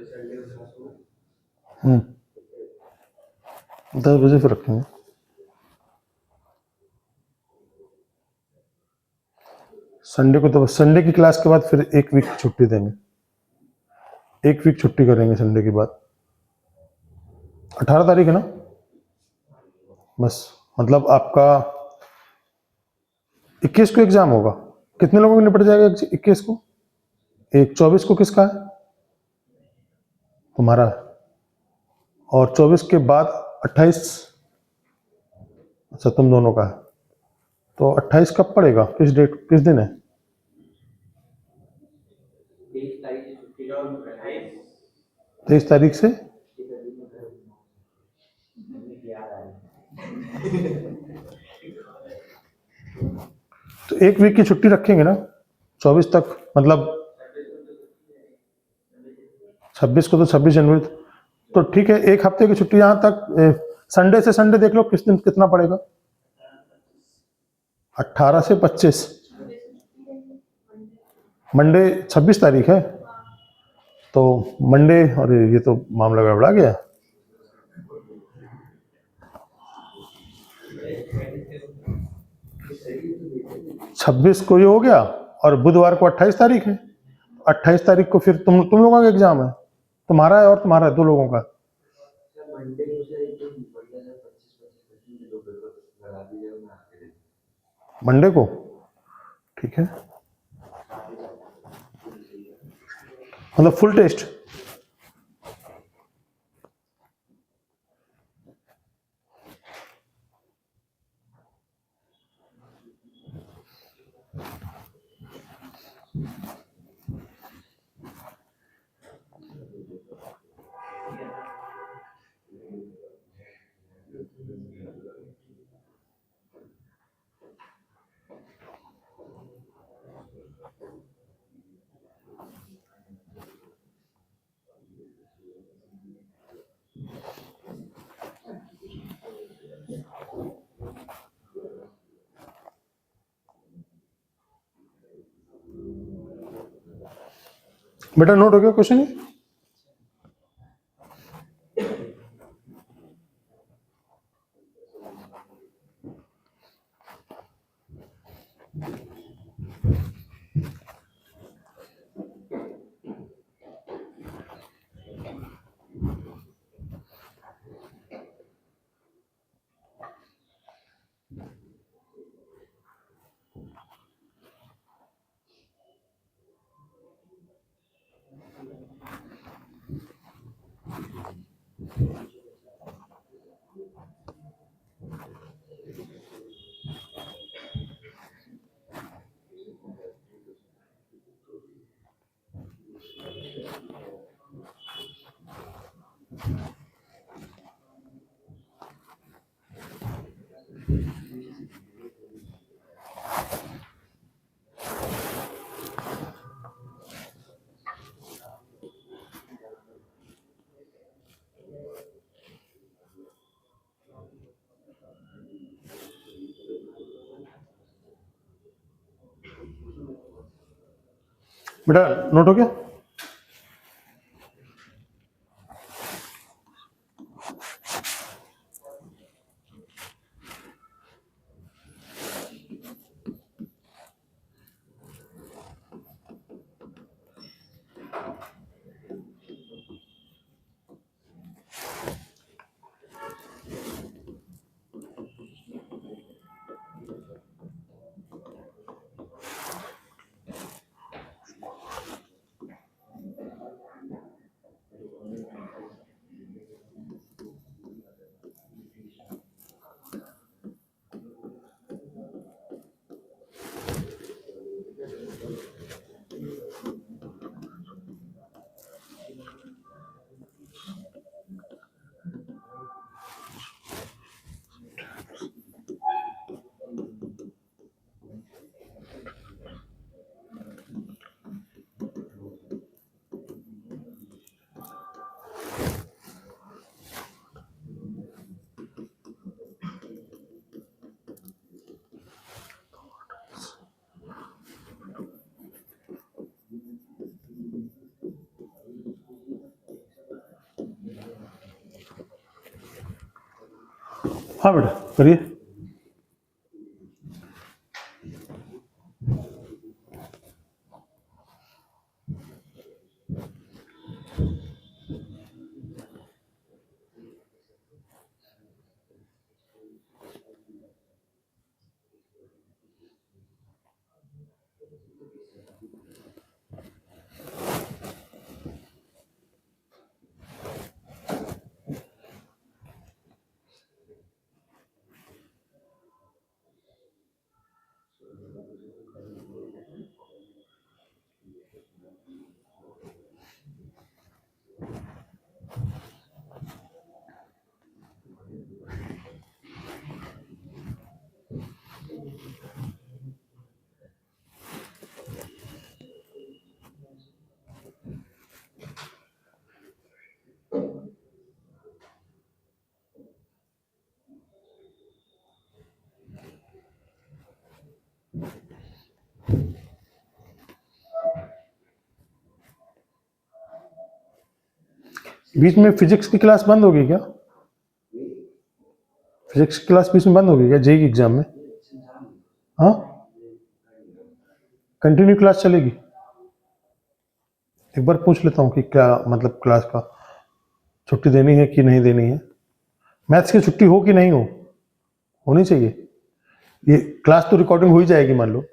संडे को क्लास होगा। 10 बजे फिर रखेंगे। संडे को तो संडे की क्लास के बाद फिर 1 वीक की छुट्टी देंगे, 1 वीक छुट्टी करेंगे संडे के बाद। 18 तारीख है ना, बस मतलब आपका 21 को एग्जाम होगा। कितने लोगों को निपट जाएगा 21 को? 24 को किसका है? तुम्हारा। और 24 के बाद 28, अच्छा तुम दोनों का है। तो 28 कब पड़ेगा, किस डेट, किस दिन है? 23 तारीख से छुट्टी का और 23 तारीख से तो 1 वीक की छुट्टी रखेंगे ना 24 तक, मतलब 26 को तो 26 जनवरी, तो ठीक है 1 हफ्ते की छुट्टी। यहाँ तक संडे से संडे देख लो किस दिन कितना पड़ेगा। 18 से 25, मंडे 26 तारीख है, तो मंडे, अरे ये तो मामला गड़बड़ा गया। 26 को ये हो गया और बुधवार को 28 तारीख है। 28 तारीख को फिर तुम लोगों का एग्जाम है, तुम्हारा है और तुम्हारा है, 2 लोगों का। मंडे को सर एकदम बढ़िया से 25 दो पेपर लगा दीजिएगा, मैं आके दे दूंगा। मंडे को ठीक है, मतलब फुल टेस्ट। बेटा नोट हो गया क्वेश्चन ये? बेटा नोट हो गया? हाँ बेटा करिए। बीच में फिजिक्स की क्लास बंद होगी क्या? फिजिक्स की क्लास बीच में बंद होगी क्या जेई एग्जाम में? हाँ कंटिन्यू क्लास चलेगी? एक बार पूछ लेता हूँ कि क्या मतलब क्लास का छुट्टी देनी है कि नहीं देनी है। मैथ्स की छुट्टी हो कि नहीं हो, होनी चाहिए। ये क्लास तो रिकॉर्डिंग हो ही जाएगी मान लो।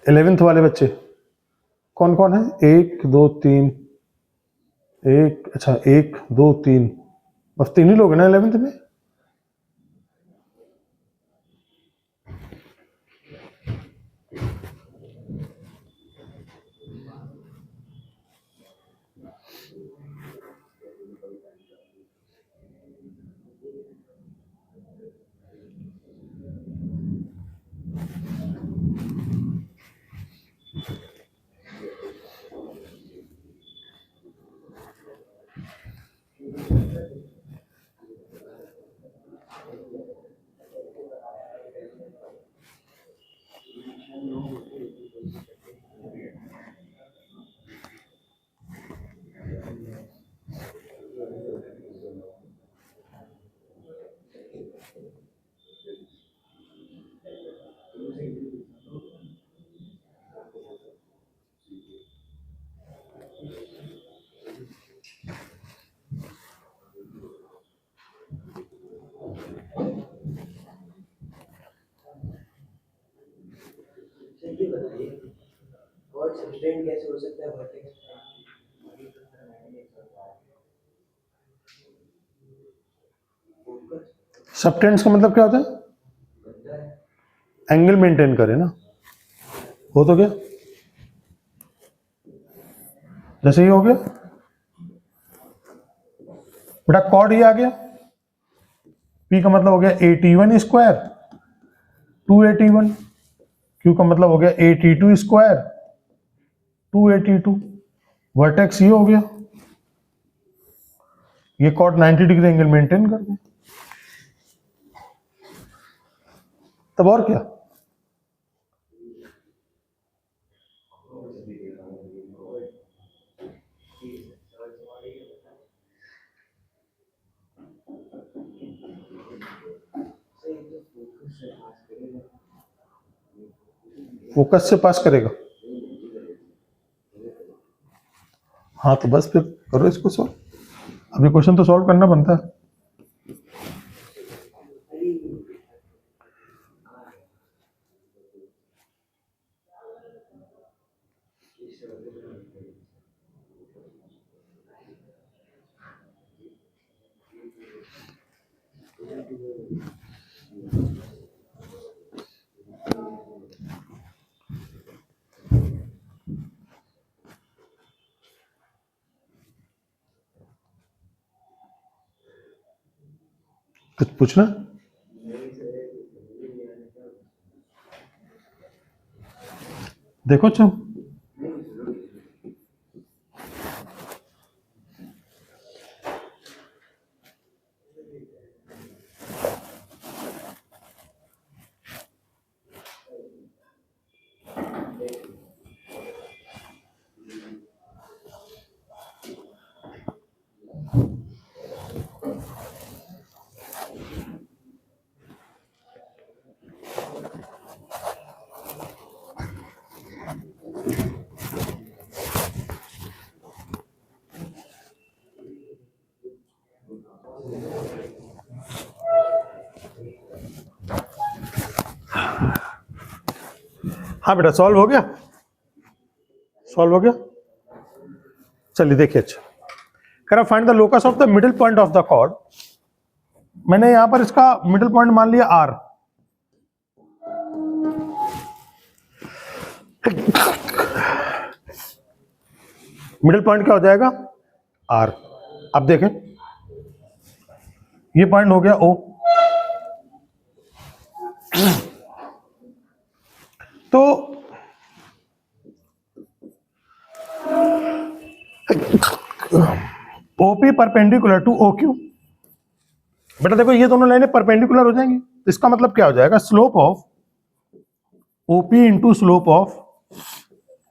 11th वाले बच्चे कौन कौन है? 1 2 3 एक, अच्छा 1 2 3, बस 3 ही लोग हैं ना 11th में। सर ये बताइए और सब्सटेंट कैसे हो सकता है वर्टेक्स फोकस सबटेंस का मतलब क्या होता है? बनता है? एंगल मेंटेन करे ना, हो तो गया। जैसे ही हो गया बेटा, कॉर्ड ही आ गया। पी का मतलब हो गया 81 स्क्वायर 281, क्यू का मतलब हो गया 82 स्क्वायर 282, वर्टेक्स ये हो गया। ये कॉर्ड 90 डिग्री एंगल मेंटेन कर गया, तब और क्या। फोकस से पास करेगा। हाँ तो बस फिर करो इसको सॉल्व। अभी क्वेश्चन तो सॉल्व करना बनता है। कुछ पूछना? देखो अच्छा, हाँ बेटा, सॉल्व हो गया, सॉल्व हो गया। चलिए देखिए, अच्छा कह रहा find the locus of the middle point of the chord. मैंने यहां पर इसका मिडिल पॉइंट मान लिया आर। मिडिल पॉइंट क्या हो जाएगा, आर। अब देखें, ये पॉइंट हो गया ओ, तो OP perpendicular to O Q. बेटा देखो, ये दोनों लाइनें परपेंडिकुलर हो जाएंगी, तो इसका मतलब क्या हो जाएगा, slope of OP into slope of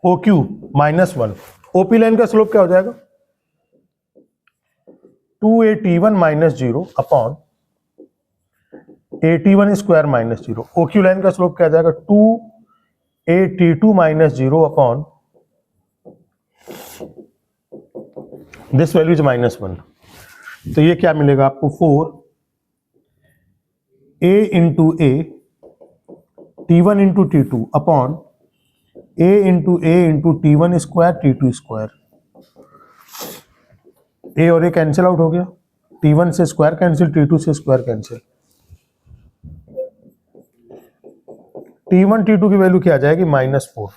O Q -1। OP line का स्लोप क्या हो जाएगा, 2at1 -0 upon at1 square -0। O Q line का स्लोप क्या आ जाएगा, 2at2 -0 upon this value is -1। तो ये क्या मिलेगा आपको, 4a into A t1 into t2 upon a into t1 square t2 square. a और a कैंसिल आउट हो गया, t1 से स्क्वायर कैंसिल, t2 से स्क्वायर कैंसिल। t1 t2 की वैल्यू क्या आ जाएगी, -4।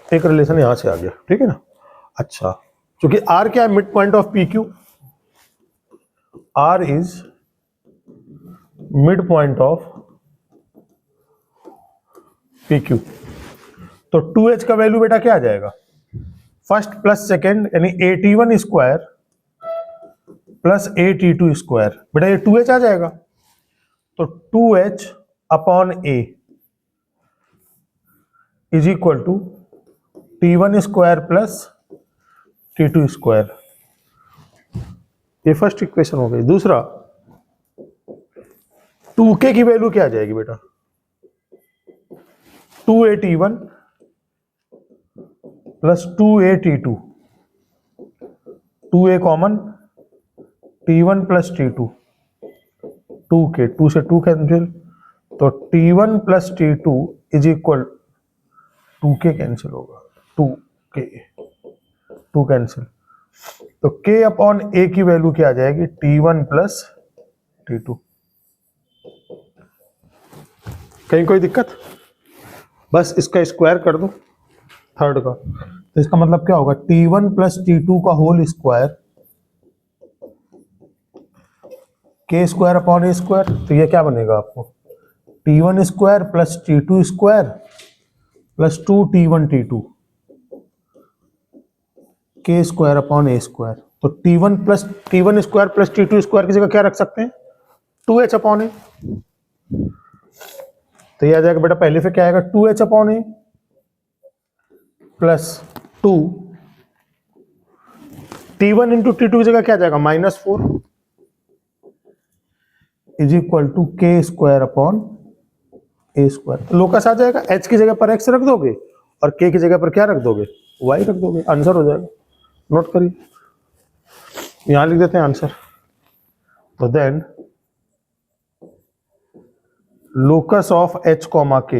एक रिलेशन यहां से आ गया, ठीक है ना। अच्छा, क्योंकि r क्या है, mid point of P Q, r is mid point of P Q. तो 2h का वैल्यू बेटा क्या आ जाएगा, फर्स्ट प्लस सेकेंड, यानी at1 square plus at2 square. बेटा ये 2h आ जाएगा, तो 2h upon a is equal to t1 square plus t2 square. ये फर्स्ट इक्वेशन हो गई। दूसरा, 2k की वैल्यू क्या आ जाएगी बेटा, 2at1 plus 2at2, 2a common, t1 plus t2, 2k, 2 से 2 कैंसिल, तो t1 plus t2 is equal 2k cancel होगा, 2k, 2 कैंसिल, तो k अपॉन a की वैल्यू क्या आ जाएगी, t1 प्लस t2। कहीं कोई दिक्कत, बस इसका स्क्वायर कर दो थर्ड का, तो इसका मतलब क्या होगा, t1 प्लस t2 का whole square k square upon a square. तो ये क्या बनेगा आपको, t1 square plus t2 square plus 2t1 t2 k square upon a square. तो t1 square plus t2 square की जगह क्या रख सकते हैं, 2h अपॉन a। तो ये आ जाएगा बेटा, पहले से क्या आएगा, 2h upon a plus 2 t1 into t2 की जगह क्या आ जाएगा, -4 is equal to k square upon a square. तो लोकस आ जाएगा, h की जगह पर x रख दोगे और k की जगह पर क्या रख दोगे, y रख दोगे, आंसर हो जाएगा। नोट करिए, यहां लिख देते हैं आंसर। तो then locus of h comma k,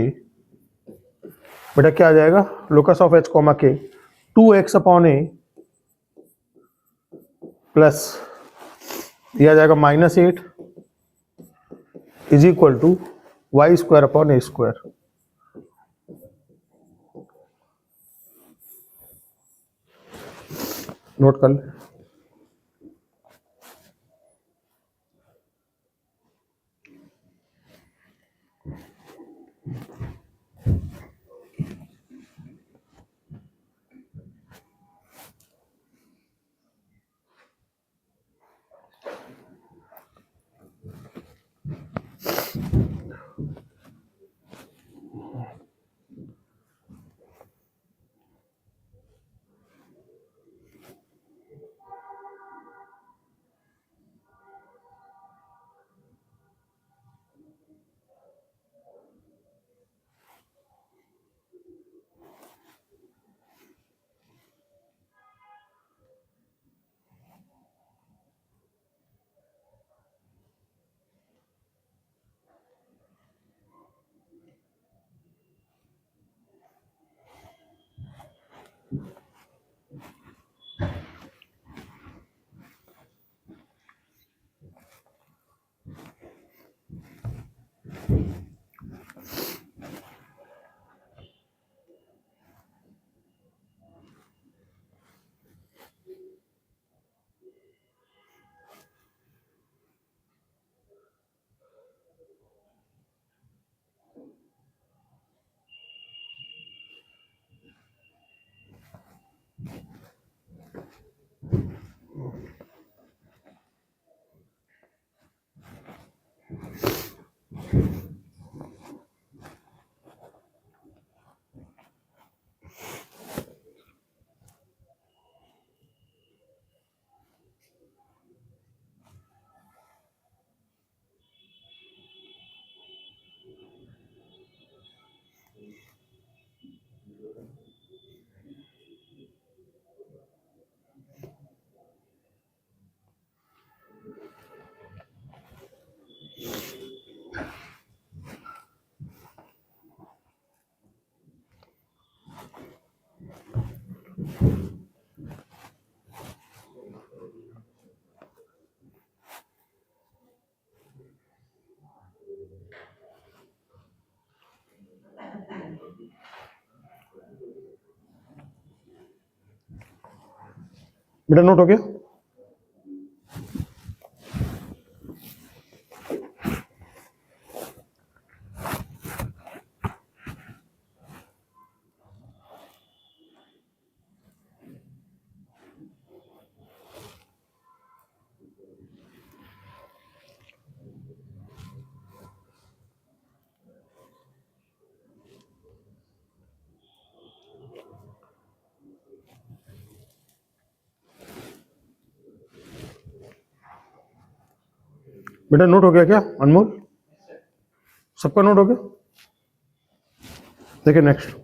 बेटा क्या आ जाएगा, locus of h comma k 2x upon a plus ये आ जाएगा -8 is equal to y square upon a square. Note कर ले। बेटा नोट हो गया? बेटा नोट हो गया क्या अनमोल? सबका नोट हो गया? देखिए नेक्स्ट।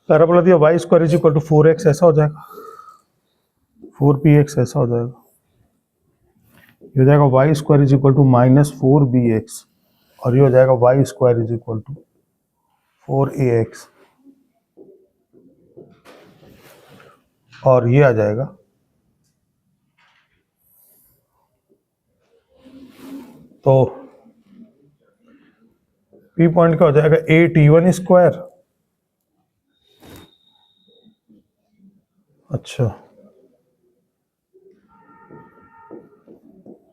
पैराबोला दिया y square is equal to 4x, ऐसा हो जाएगा 4px, ऐसा हो जाएगा। ये हो जाएगा y square is equal to -4bx, और ये हो जाएगा y square is equal to 4ax, और ये आ जाएगा तो पी पॉइंट का हो जाएगा 8t1 स्क्वायर, अच्छा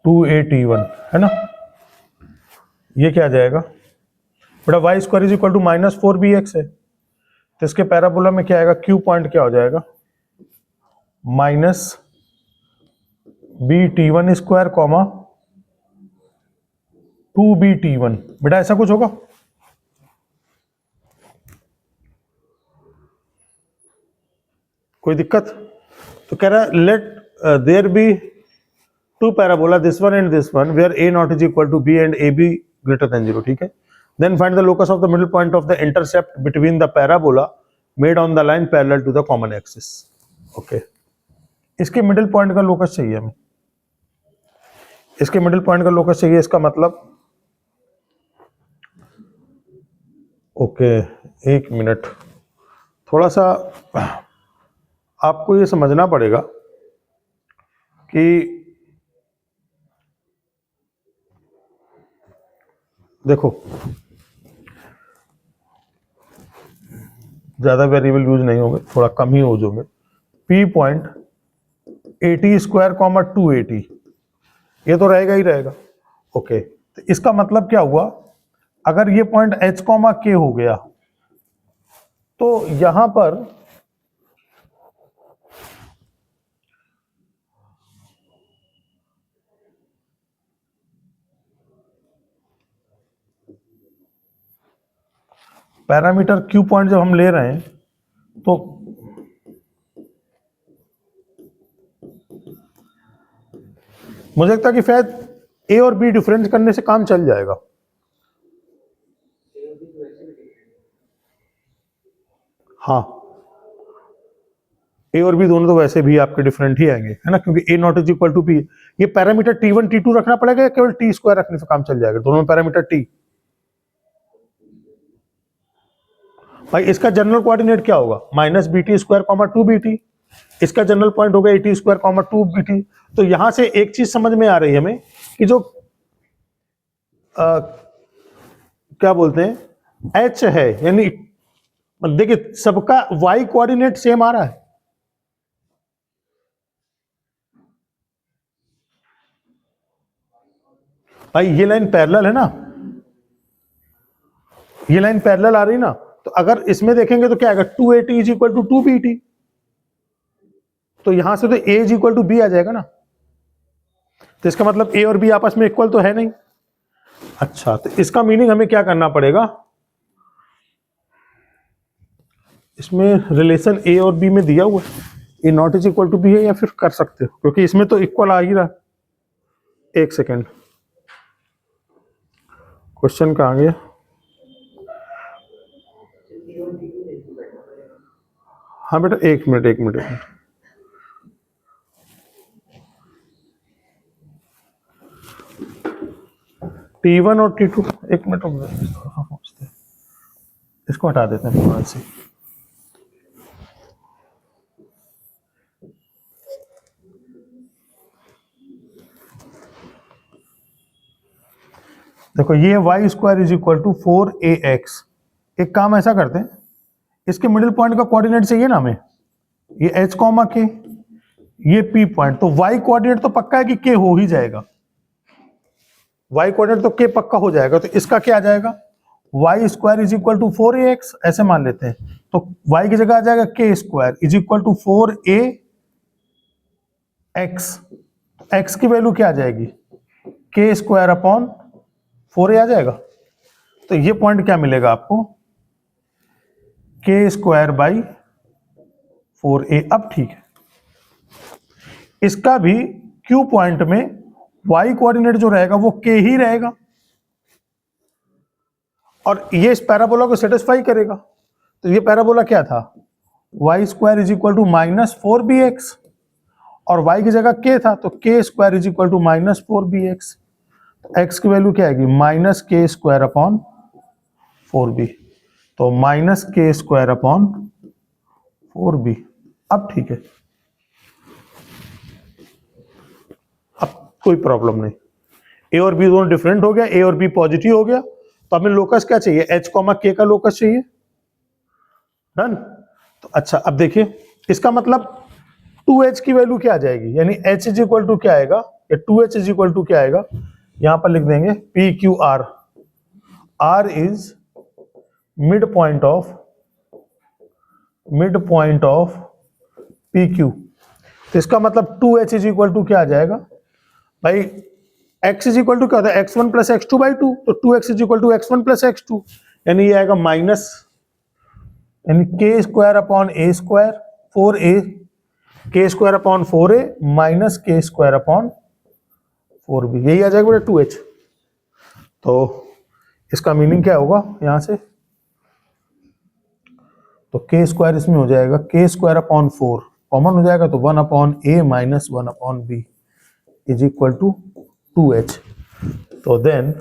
2at1 है ना। ये क्या आ जाएगा बेटा? Y square is equal to -4bx है, तो इसके पैराबोला में क्या आएगा? क्यू पॉइंट क्या हो जाएगा? -bt1 square comma 2bt1। बेटा ऐसा कुछ होगा? कोई दिक्कत? तो कह रहा है let there be two parabola, this one and this one, where a not is equal to b and ab greater than 0, ठीक है। Then find the locus of the middle point of the intercept between the parabola made on the line parallel to the common axis. Okay, इसके middle point का लोकस चाहिए हमें, इसके middle point का लोकस चाहिए। इसका मतलब ओके, एक मिनट, थोड़ा सा आपको ये समझना पड़ेगा कि देखो ज्यादा वेरिएबल यूज नहीं होंगे, थोड़ा कम ही यूज होंगे। पी पॉइंट 80 स्क्वायर कॉमा 280, ये तो रहेगा ही रहेगा। ओके, तो इसका मतलब क्या हुआ? अगर ये पॉइंट h कॉमा k हो गया तो यहां पर पैरामीटर q पॉइंट जब हम ले रहे हैं तो मुझे लगता है कि शायद ए और बी डिफरेंस करने से काम चल जाएगा। हाँ, ए और बी दोनों तो वैसे भी आपके डिफरेंट ही आएंगे, है ना, क्योंकि A not is equal to P. ये पैरामीटर T1 T2 रखना पड़ेगा या केवल टी स्क्वायर रखने से काम चल जाएगा? दोनों में पैरामीटर टी। भाई इसका जनरल कोऑर्डिनेट क्या होगा? Minus b t square comma 2bt। इसका जनरल पॉइंट होगा A T square comma 2bt। तो यहां से एक चीज समझ में आ रही है हमें कि जो क्या बोलते हैं एच है, यानी देखिए सबका वाई कोऑर्डिनेट सेम आ रहा है। भाई ये लाइन पैरेलल है ना, ये लाइन पैरेलल आ रही ना, तो अगर इसमें देखेंगे तो क्या आएगा? 2at is equal to 2bt। तो यहां से तो a is equal to B आ जाएगा ना, तो इसका मतलब a और b आपस में इक्वल तो है नहीं। अच्छा, तो इसका मीनिंग हमें क्या करना पड़ेगा? इसमें रिलेशन a और b में दिया हुआ है, a not is equal to b है, या फिर कर सकते हो क्योंकि इसमें तो इक्वल आ ही रहा। एक सेकेंड, क्वेश्चन कहाँ गया? हाँ बेटा, एक मिनट। T1 और T2, एक मिनट पहुंचते हैं, इसको हटा देते हैं थोड़ा से। देखो ये y square is equal to 4ax। एक काम ऐसा करते हैं, इसके मिडिल पॉइंट का कोऑर्डिनेट चाहिए ना हमें, ये h कॉमा के, ये p पॉइंट, तो y कोऑर्डिनेट तो पक्का है कि k हो ही जाएगा। y कोऑर्डिनेट तो k पक्का हो जाएगा, तो इसका क्या आ जाएगा? Y square is equal to 4ax, ऐसे मान लेते हैं। तो y की जगह आ जाएगा k square is equal to 4ax। x की वैल्यू क्या आ जाएगी? k स्क्वायर अपॉन 4a आ जाएगा। तो ये पॉइंट क्या मिलेगा आपको? k square by 4a। अब ठीक है, इसका भी q पॉइंट में y कोऑर्डिनेट जो रहेगा वो k ही रहेगा, और ये इस पैराबोला को सेटिस्फाई करेगा। तो ये पैराबोला क्या था? Y square is equal to -4bx, और y की जगह k था, तो k square is equal to -4bx। x की वैल्यू क्या आएगी? -k square upon 4b। तो -k स्क्वायर अपॉन 4b। अब ठीक है, अब कोई प्रॉब्लम नहीं। a और b दोनों डिफरेंट हो गया, a और b पॉजिटिव हो गया, तो हमें लोकस क्या चाहिए? h कॉमा k का लोकस चाहिए। डन। तो अच्छा, अब देखिए इसका मतलब 2h की वैल्यू क्या आ जाएगी? यानी h इज इक्वल टू क्या आएगा, या 2h इज इक्वल टू क्या आएगा? यहां पर लिख देंगे PQR। R is mid point of PQ। तो इसका मतलब 2h इज इक्वल टू क्या आ जाएगा भाई? x इज इक्वल टू क्या होता है? x1 plus x2 by 2। तो 2x is equal to x1 plus x2, यानी ये आएगा माइनस, यानी k square upon a square 4a, k square upon 4a minus k square upon 4b, यही आ जाएगा बेटा 2h। तो इसका मीनिंग क्या होगा यहां से? तो k स्क्वायर इसमें हो जाएगा k स्क्वायर अपॉन 4 कॉमन हो जाएगा, तो 1 upon a minus 1 upon b is equal to 2h। तो then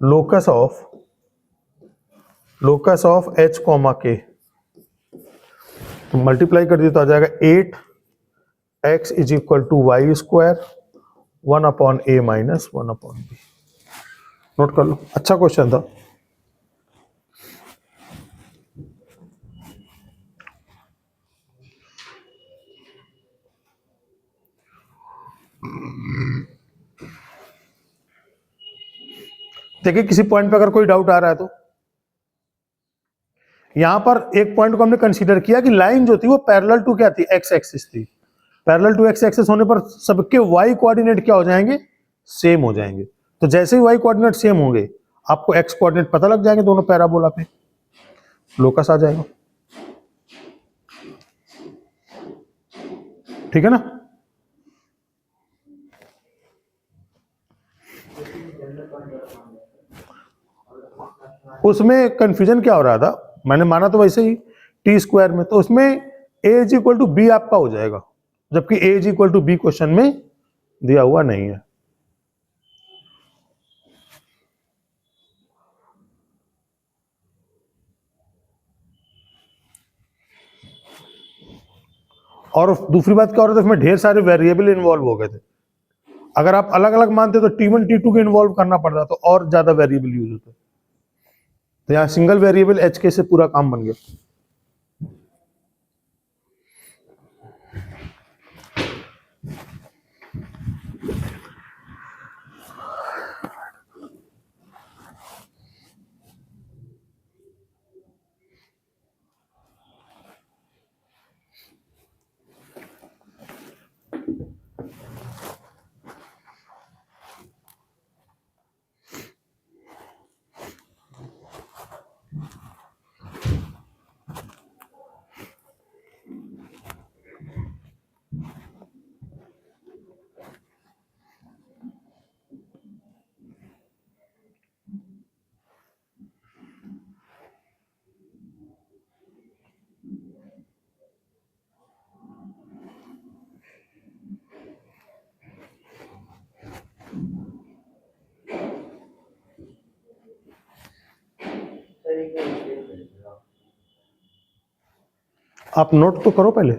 locus of h comma k, तो मल्टीप्लाई कर दिए तो आ जाएगा 8x is equal to y square 1 upon a minus 1 upon b। Note कर लो, अच्छा क्वेश्चन था। देखिए किसी पॉइंट पे अगर कोई डाउट आ रहा है तो यहां पर एक पॉइंट को हमने कंसीडर किया कि लाइन जो थी वो पैरेलल टू क्या थी? एक्स एक्सिस थी। पैरेलल टू एक्स एक्सिस होने पर सबके वाई कोऑर्डिनेट क्या हो जाएंगे? सेम हो जाएंगे। तो जैसे ही वाई कोऑर्डिनेट सेम होंगे आपको एक्स कोऑर्डिनेट पता लग जाएंगे दोनों पैराबोला पे, लोकस आ जाएगा। ठीक है ना? उसमें कंफ्यूजन क्या हो रहा था, मैंने माना तो वैसे ही टी स्क्वायर में, तो उसमें A is equal to B आपका हो जाएगा, जबकि A is equal to B question में दिया हुआ नहीं है। और दूसरी बात क्या हो रहा था, इसमें ढेर सारे वेरिएबल इन्वॉल्व हो गए थे। अगर आप अलग अलग मानते तो T1 T2 को इन्वॉल्व करना पड़ता, तो और ज्यादा वेरिएबल यूज होते। तो यहाँ सिंगल वेरिएबल एच के से पूरा काम बन गया। आप नोट तो करो पहले।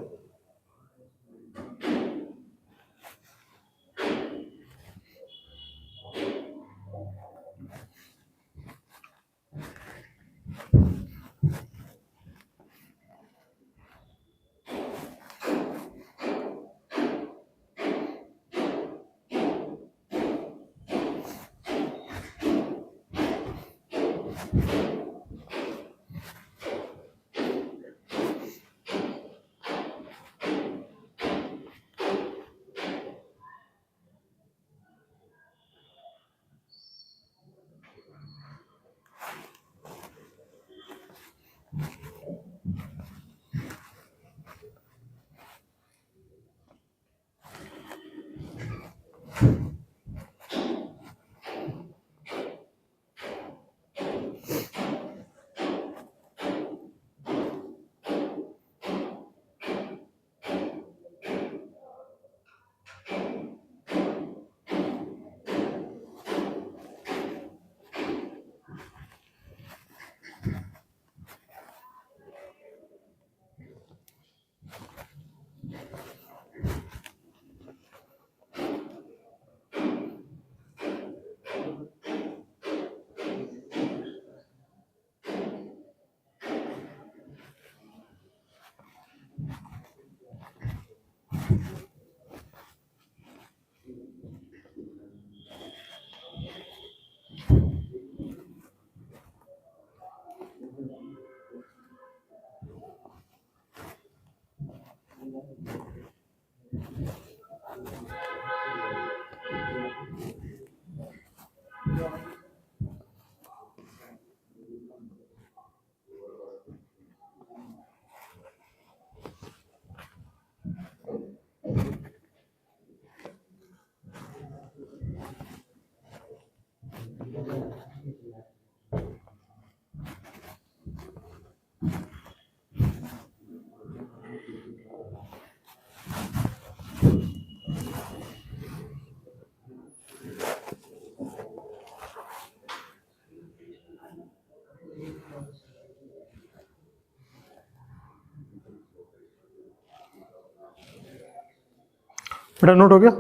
बेटा नोट हो गया?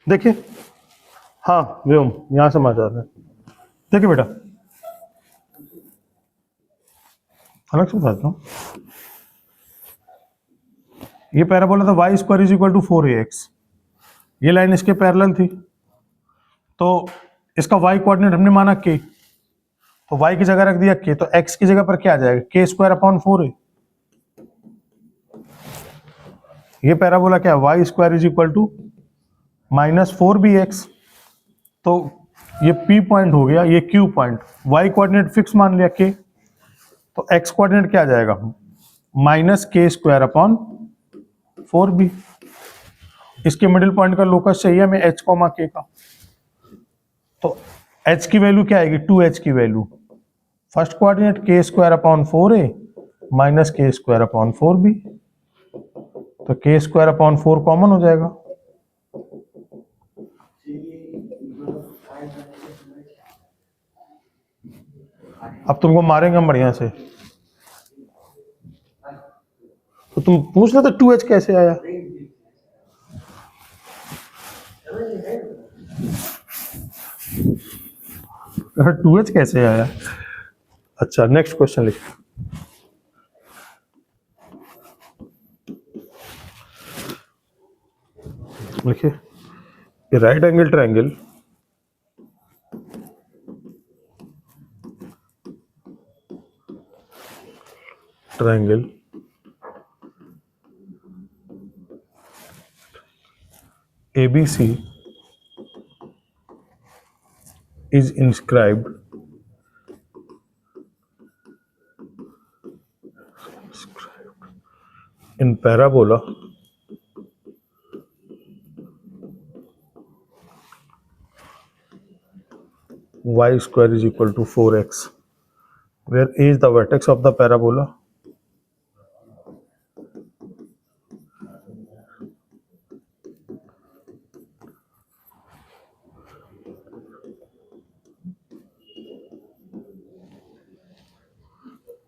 देखिए, हाँ व्योम यहां से मैं जा रहा है। देखिए बेटा, अलग से बताता हूँ। ये पैराबोला था y square is equal to 4ax, ये लाइन इसके पैरेलल थी, तो इसका y कोऑर्डिनेट हमने माना k, तो y की जगह रख दिया k, तो x की जगह पर क्या आ जाएगा, k स्क्वायर अपॉन 4a। ये पैराबोला क्या है, y square is equal to -4bx, तो ये p पॉइंट हो गया, ये q point, y coordinate fix मान लिया k, तो x कोऑर्डिनेट क्या आ जाएगा, -k स्क्वायर अपॉन 4b। इसके मिडिल पॉइंट का लोकस चाहिए हमें h, k का, तो h की वैल्यू क्या आएगी, 2h की वैल्यू, फर्स्ट कोऑर्डिनेट के स्क्वायर अपॉन 4a माइनस के स्क्वायर अपॉन 4b, तो के स्क्वायर अपॉन 4 कॉमन हो जाएगा। अब तुमको मारेंगे हम बढ़िया से, तो तुम पूछ लो तो 2h कैसे आया। अरे 2h कैसे आया। अच्छा नेक्स्ट क्वेश्चन लिखिए। लिखिए right angle triangle ABC is inscribed in parabola y square is equal to 4x, where A is the vertex of the parabola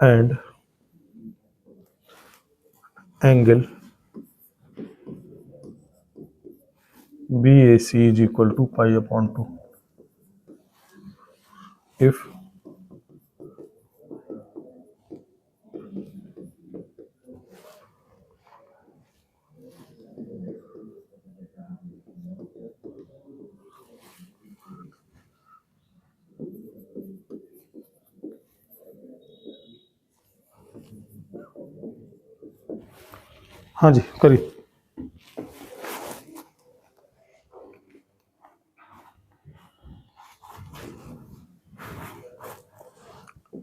and angle BAC is equal to pi upon 2 if हाँ जी करिए।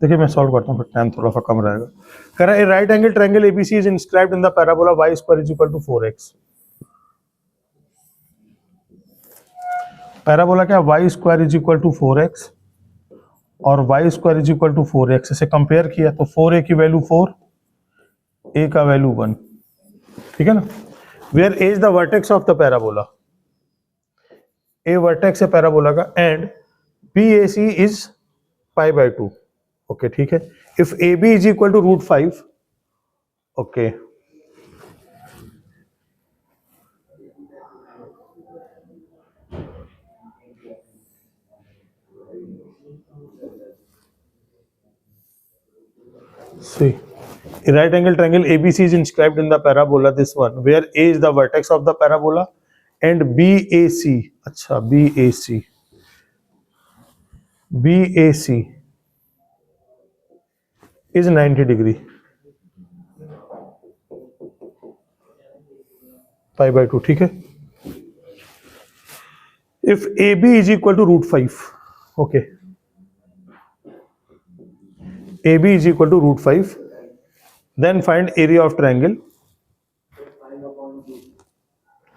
देखिए मैं solve करता हूँ, फिर time थोड़ा सा कम रहेगा। कह रहा है right angle triangle ABC is inscribed in the parabola y square is equal to 4x। Parabola क्या, y square is equal to 4x और y square is equal to 4x, इसे कंपेयर किया तो 4a की वैल्यू 4, a का value 1, ठीक है ना। Where a is the vertex of the parabola, a vertex है पैराबोला का, and BAC is pi by 2, okay ठीक है। If AB is equal to √5, okay see a right angle triangle ABC is inscribed in the parabola, this one, where A is the vertex of the parabola and BAC, अच्छा BAC is 90 degree, pi by 2, ठीक है। if AB is equal to √5, okay, AB is equal to √5, then find area of triangle,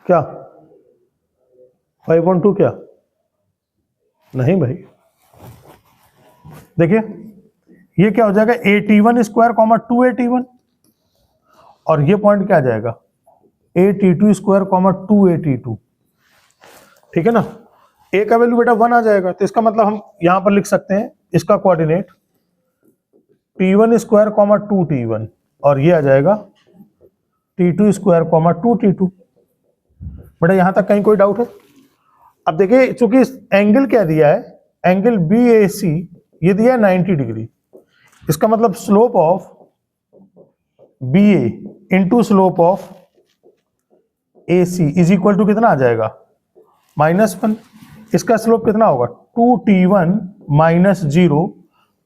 क्या 5/2 क्या, नहीं भाई, देखिए ये क्या हो जाएगा AT1 स्क्वायर कॉमा 2AT1, और ये पॉइंट क्या आ जाएगा AT2 स्क्वायर कॉमा 2AT2, ठीक है ना। A का वैल्यू बेटा 1 आ जाएगा, तो इसका मतलब हम यहां पर लिख सकते हैं इसका coordinate T1 square comma 2T1, और ये आ जाएगा T2 स्क्वायर कॉमा 2T2। बेटा यहां तक कहीं कोई डाउट है। अब देखिए चूंकि एंगल क्या दिया है, एंगल BAC ये दिया है 90 डिग्री, इसका मतलब slope of BA into slope of AC is equal to कितना आ जाएगा -1। इसका स्लोप कितना होगा 2T1 minus 0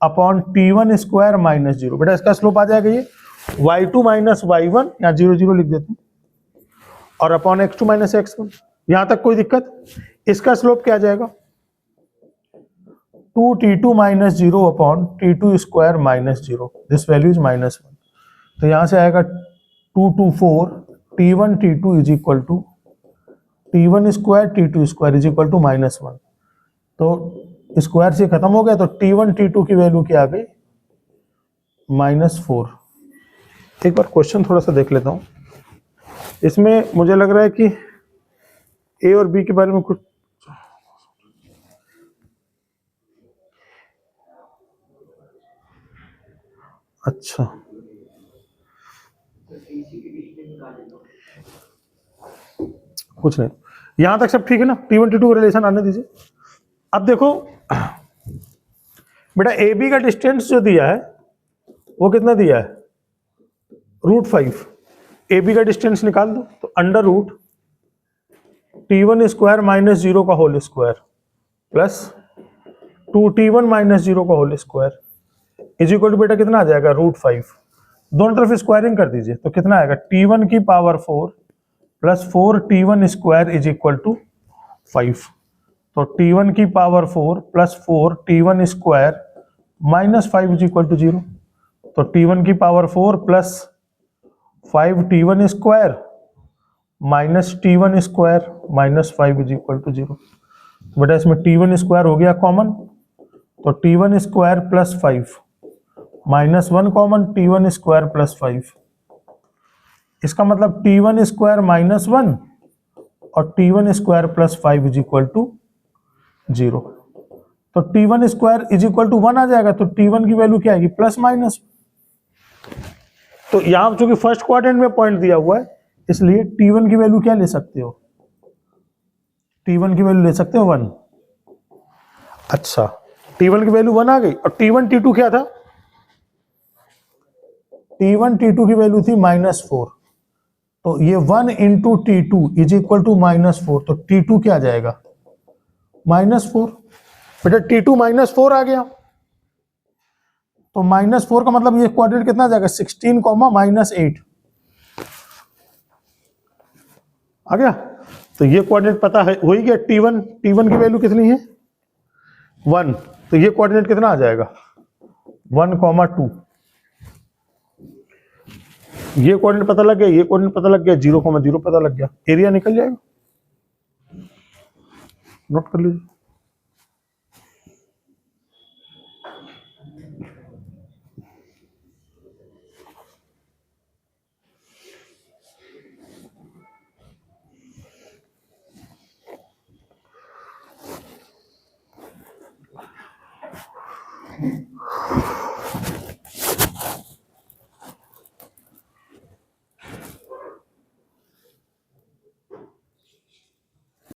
upon T1 square minus 0। बेटा इसका स्लोप आ जाएगा ये y2 माइनस y1, यहाँ 0 0 लिख देते हैं, और अपॉन x2 माइनस x1। यहां तक कोई दिक्कत। इसका स्लोप क्या आ जाएगा 2T2 minus 0 upon T2 square minus 0, this value is -1। तो यहां से आएगा 2 2 4 T1 T2 is equal to T1 square T2 square is equal to -1। तो स्क्वायर से खत्म हो गया, तो T1 T2 की वैल्यू क्या आ गई -4। एक बार क्वेश्चन थोड़ा सा देख लेता हूँ। इसमें मुझे लग रहा है कि ए और बी के बारे में कुछ अच्छा कुछ नहीं, यहां तक सब ठीक है ना। T1 T2 रिलेशन आने दीजिए। अब देखो बेटा, ए बी का डिस्टेंस जो दिया है वो कितना दिया है, √5। ए बी का डिस्टेंस निकाल दो, तो under root T1 square minus 0 का whole square plus 2T1 minus 0 का whole square is equal to बेटा कितना आ जाएगा, √5। दोनों तरफ स्क्वायरिंग कर दीजिए, तो कितना आएगा, T1 की power 4 plus 4T1 square is equal to 5। तो T1 की power 4 plus 4T1 square minus 5 is equal to 0। तो T1 की power 4 plus 5T1 square minus T1 square minus 5 is equal to 0। बेटा इसमें T1 स्क्वायर हो गया common, तो T1 square plus 5 minus 1 common, T1 square plus 5। इसका मतलब T1 square minus 1 और T1 square plus 5 is equal to 0। तो T1 square is equal to 1 आ जाएगा, तो T1 की वैल्यू क्या आएगी, प्लस माइनस। तो यहां चूंकि फर्स्ट क्वाड्रेंट में पॉइंट दिया हुआ है, इसलिए T1 की वैल्यू क्या ले सकते हो, T1 की वैल्यू ले सकते हो 1। अच्छा, T1 की वैल्यू 1 आ गई, और T1 T2 क्या था, T1 T2 की वैल्यू थी -4। तो ये 1 into T2 is equal to -4, तो T2 क्या आ जाएगा, -4। बेटा T2 -4 आ गया, तो -4 का मतलब ये क्वाड्रेंट कितना आ जाएगा, 16, -8 आ गया। तो ये कोऑर्डिनेट पता है, हो ही गया। T1 की वैल्यू कितनी है, 1। तो ये कोऑर्डिनेट कितना आ जाएगा, 1, 2। ये कोऑर्डिनेट पता लग गया, ये कोऑर्डिनेट पता लग गया, 0, 0 पता लग गया, एरिया निकल जाएगा। नोट कर लीजिए।